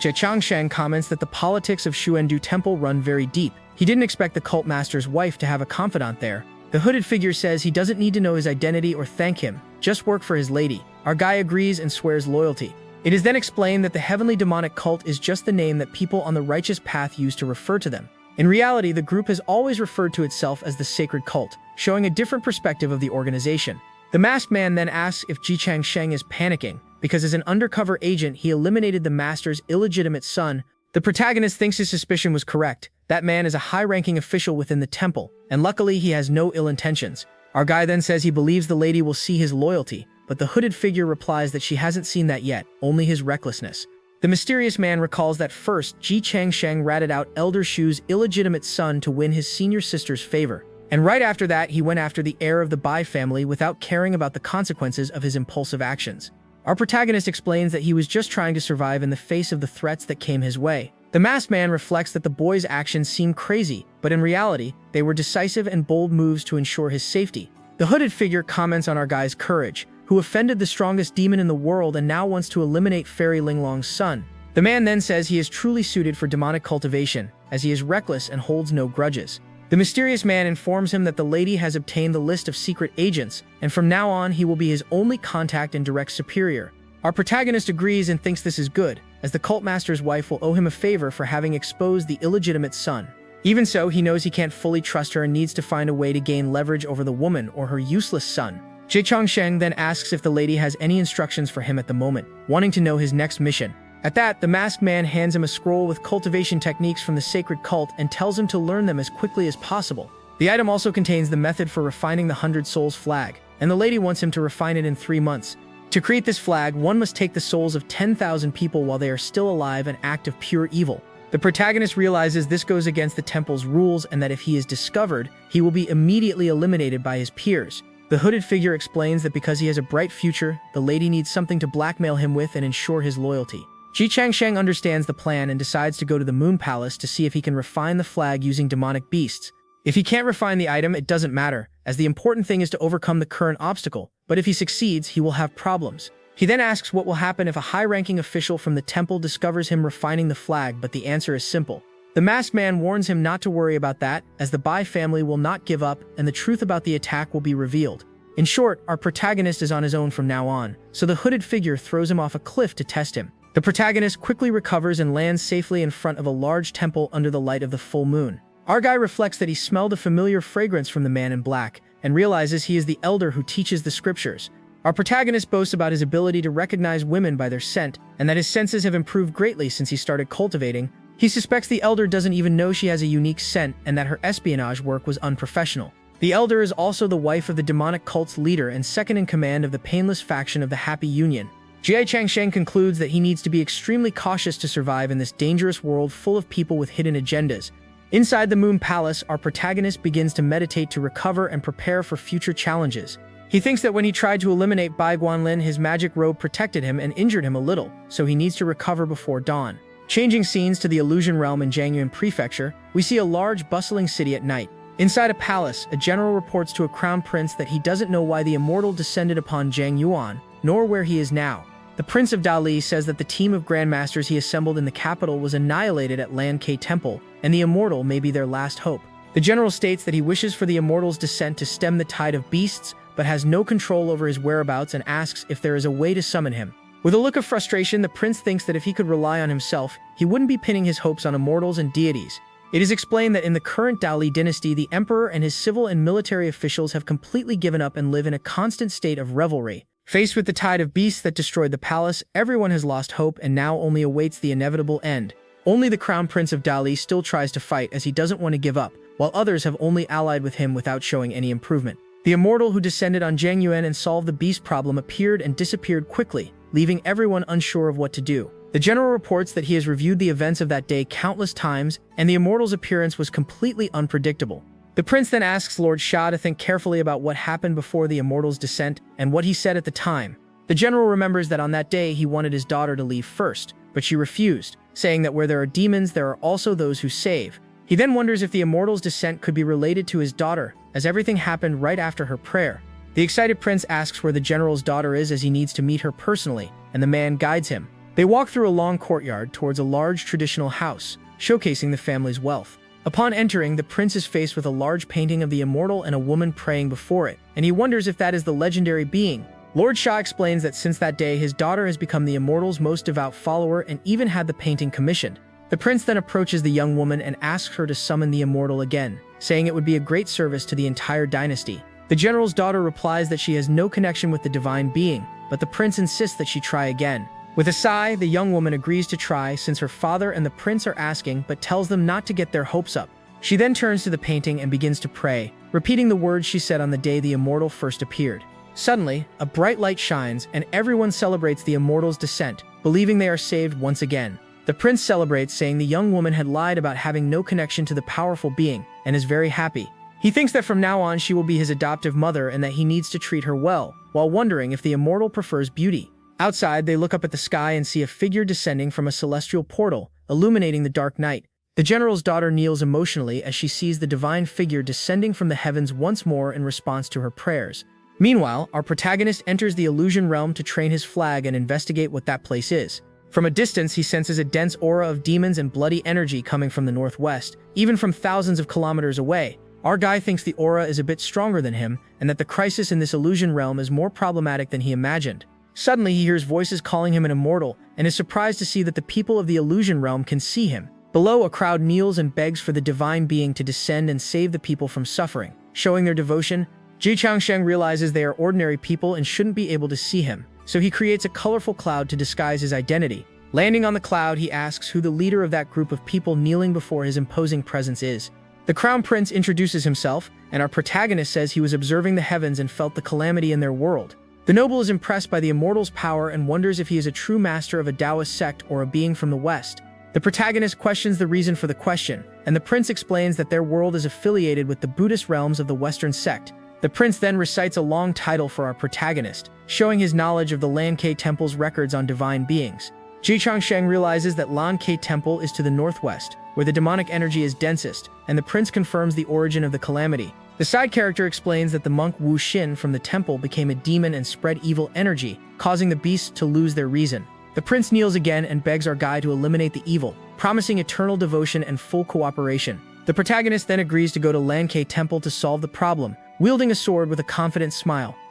Changshan comments that the politics of Xuandu Temple run very deep. He didn't expect the cult master's wife to have a confidant there. The hooded figure says he doesn't need to know his identity or thank him, just work for his lady. Our guy agrees and swears loyalty. It is then explained that the heavenly demonic cult is just the name that people on the righteous path use to refer to them. In reality, the group has always referred to itself as the sacred cult, showing a different perspective of the organization. The masked man then asks if Ji Changsheng is panicking, because as an undercover agent he eliminated the master's illegitimate son. The protagonist thinks his suspicion was correct. That man is a high-ranking official within the temple, and luckily he has no ill intentions. Our guy then says he believes the lady will see his loyalty, but the hooded figure replies that she hasn't seen that yet, only his recklessness. The mysterious man recalls that first, Ji Changsheng ratted out Elder Shu's illegitimate son to win his senior sister's favor, and right after that he went after the heir of the Bai family without caring about the consequences of his impulsive actions. Our protagonist explains that he was just trying to survive in the face of the threats that came his way. The masked man reflects that the boy's actions seem crazy, but in reality, they were decisive and bold moves to ensure his safety. The hooded figure comments on our guy's courage, who offended the strongest demon in the world and now wants to eliminate Fairy Linglong's son. The man then says he is truly suited for demonic cultivation, as he is reckless and holds no grudges. The mysterious man informs him that the lady has obtained the list of secret agents, and from now on he will be his only contact and direct superior. Our protagonist agrees and thinks this is good, as the cult master's wife will owe him a favor for having exposed the illegitimate son. Even so, he knows he can't fully trust her and needs to find a way to gain leverage over the woman or her useless son. Jie Changsheng then asks if the lady has any instructions for him at the moment, wanting to know his next mission. At that, the masked man hands him a scroll with cultivation techniques from the sacred cult and tells him to learn them as quickly as possible. The item also contains the method for refining the 100 Souls flag, and the lady wants him to refine it in 3 months. To create this flag, one must take the souls of 10,000 people while they are still alive and act of pure evil. The protagonist realizes this goes against the temple's rules and that if he is discovered, he will be immediately eliminated by his peers. The hooded figure explains that because he has a bright future, the lady needs something to blackmail him with and ensure his loyalty. Ji Changsheng understands the plan and decides to go to the Moon Palace to see if he can refine the flag using demonic beasts. If he can't refine the item, it doesn't matter, as the important thing is to overcome the current obstacle, but if he succeeds, he will have problems. He then asks what will happen if a high-ranking official from the temple discovers him refining the flag, but the answer is simple. The masked man warns him not to worry about that, as the Bai family will not give up and the truth about the attack will be revealed. In short, our protagonist is on his own from now on, so the hooded figure throws him off a cliff to test him. The protagonist quickly recovers and lands safely in front of a large temple under the light of the full moon. Our guy reflects that he smelled a familiar fragrance from the man in black, and realizes he is the elder who teaches the scriptures. Our protagonist boasts about his ability to recognize women by their scent, and that his senses have improved greatly since he started cultivating. He suspects the elder doesn't even know she has a unique scent and that her espionage work was unprofessional. The elder is also the wife of the demonic cult's leader and second in command of the painless faction of the Happy Union. Jie Changsheng concludes that he needs to be extremely cautious to survive in this dangerous world full of people with hidden agendas. Inside the Moon Palace, our protagonist begins to meditate to recover and prepare for future challenges. He thinks that when he tried to eliminate Bai Guanlin, his magic robe protected him and injured him a little, so he needs to recover before dawn. Changing scenes to the Illusion Realm in Jiangyuan Prefecture, we see a large, bustling city at night. Inside a palace, a general reports to a crown prince that he doesn't know why the immortal descended upon Jiang Yuan, nor where he is now. The Prince of Dali says that the team of grandmasters he assembled in the capital was annihilated at Lan Ke Temple, and the immortal may be their last hope. The general states that he wishes for the immortal's descent to stem the tide of beasts, but has no control over his whereabouts and asks if there is a way to summon him. With a look of frustration, the prince thinks that if he could rely on himself, he wouldn't be pinning his hopes on immortals and deities. It is explained that in the current Dali dynasty, the emperor and his civil and military officials have completely given up and live in a constant state of revelry. Faced with the tide of beasts that destroyed the palace, everyone has lost hope and now only awaits the inevitable end. Only the Crown Prince of Dali still tries to fight as he doesn't want to give up, while others have only allied with him without showing any improvement. The immortal who descended on Jiang Yuan and solved the beast problem appeared and disappeared quickly, leaving everyone unsure of what to do. The general reports that he has reviewed the events of that day countless times, and the immortal's appearance was completely unpredictable. The prince then asks Lord Sha to think carefully about what happened before the immortal's descent and what he said at the time. The general remembers that on that day he wanted his daughter to leave first, but she refused, saying that where there are demons there are also those who save. He then wonders if the immortal's descent could be related to his daughter, as everything happened right after her prayer. The excited prince asks where the general's daughter is as he needs to meet her personally, and the man guides him. They walk through a long courtyard towards a large traditional house, showcasing the family's wealth. Upon entering, the prince is faced with a large painting of the immortal and a woman praying before it, and he wonders if that is the legendary being. Lord Shah explains that since that day, his daughter has become the immortal's most devout follower and even had the painting commissioned. The prince then approaches the young woman and asks her to summon the immortal again, saying it would be a great service to the entire dynasty. The general's daughter replies that she has no connection with the divine being, but the prince insists that she try again. With a sigh, the young woman agrees to try since her father and the prince are asking, but tells them not to get their hopes up. She then turns to the painting and begins to pray, repeating the words she said on the day the immortal first appeared. Suddenly, a bright light shines and everyone celebrates the immortal's descent, believing they are saved once again. The prince celebrates, saying the young woman had lied about having no connection to the powerful being, and is very happy. He thinks that from now on she will be his adoptive mother and that he needs to treat her well, while wondering if the immortal prefers beauty. Outside, they look up at the sky and see a figure descending from a celestial portal, illuminating the dark night. The general's daughter kneels emotionally as she sees the divine figure descending from the heavens once more in response to her prayers. Meanwhile, our protagonist enters the illusion realm to train his flag and investigate what that place is. From a distance, he senses a dense aura of demons and bloody energy coming from the northwest, even from thousands of kilometers away. Our guy thinks the aura is a bit stronger than him, and that the crisis in this illusion realm is more problematic than he imagined. Suddenly, he hears voices calling him an immortal, and is surprised to see that the people of the illusion realm can see him. Below, a crowd kneels and begs for the divine being to descend and save the people from suffering. Showing their devotion, Ji Changsheng realizes they are ordinary people and shouldn't be able to see him, so he creates a colorful cloud to disguise his identity. Landing on the cloud, he asks who the leader of that group of people kneeling before his imposing presence is. The crown prince introduces himself, and our protagonist says he was observing the heavens and felt the calamity in their world. The noble is impressed by the immortal's power and wonders if he is a true master of a Taoist sect or a being from the West. The protagonist questions the reason for the question, and the prince explains that their world is affiliated with the Buddhist realms of the Western sect. The prince then recites a long title for our protagonist, showing his knowledge of the Lankai Temple's records on divine beings. Ji Changsheng realizes that Lankai Temple is to the northwest, where the demonic energy is densest, and the prince confirms the origin of the calamity. The side character explains that the monk Wu Xin from the temple became a demon and spread evil energy, causing the beasts to lose their reason. The prince kneels again and begs our guy to eliminate the evil, promising eternal devotion and full cooperation. The protagonist then agrees to go to Lankai Temple to solve the problem, wielding a sword with a confident smile.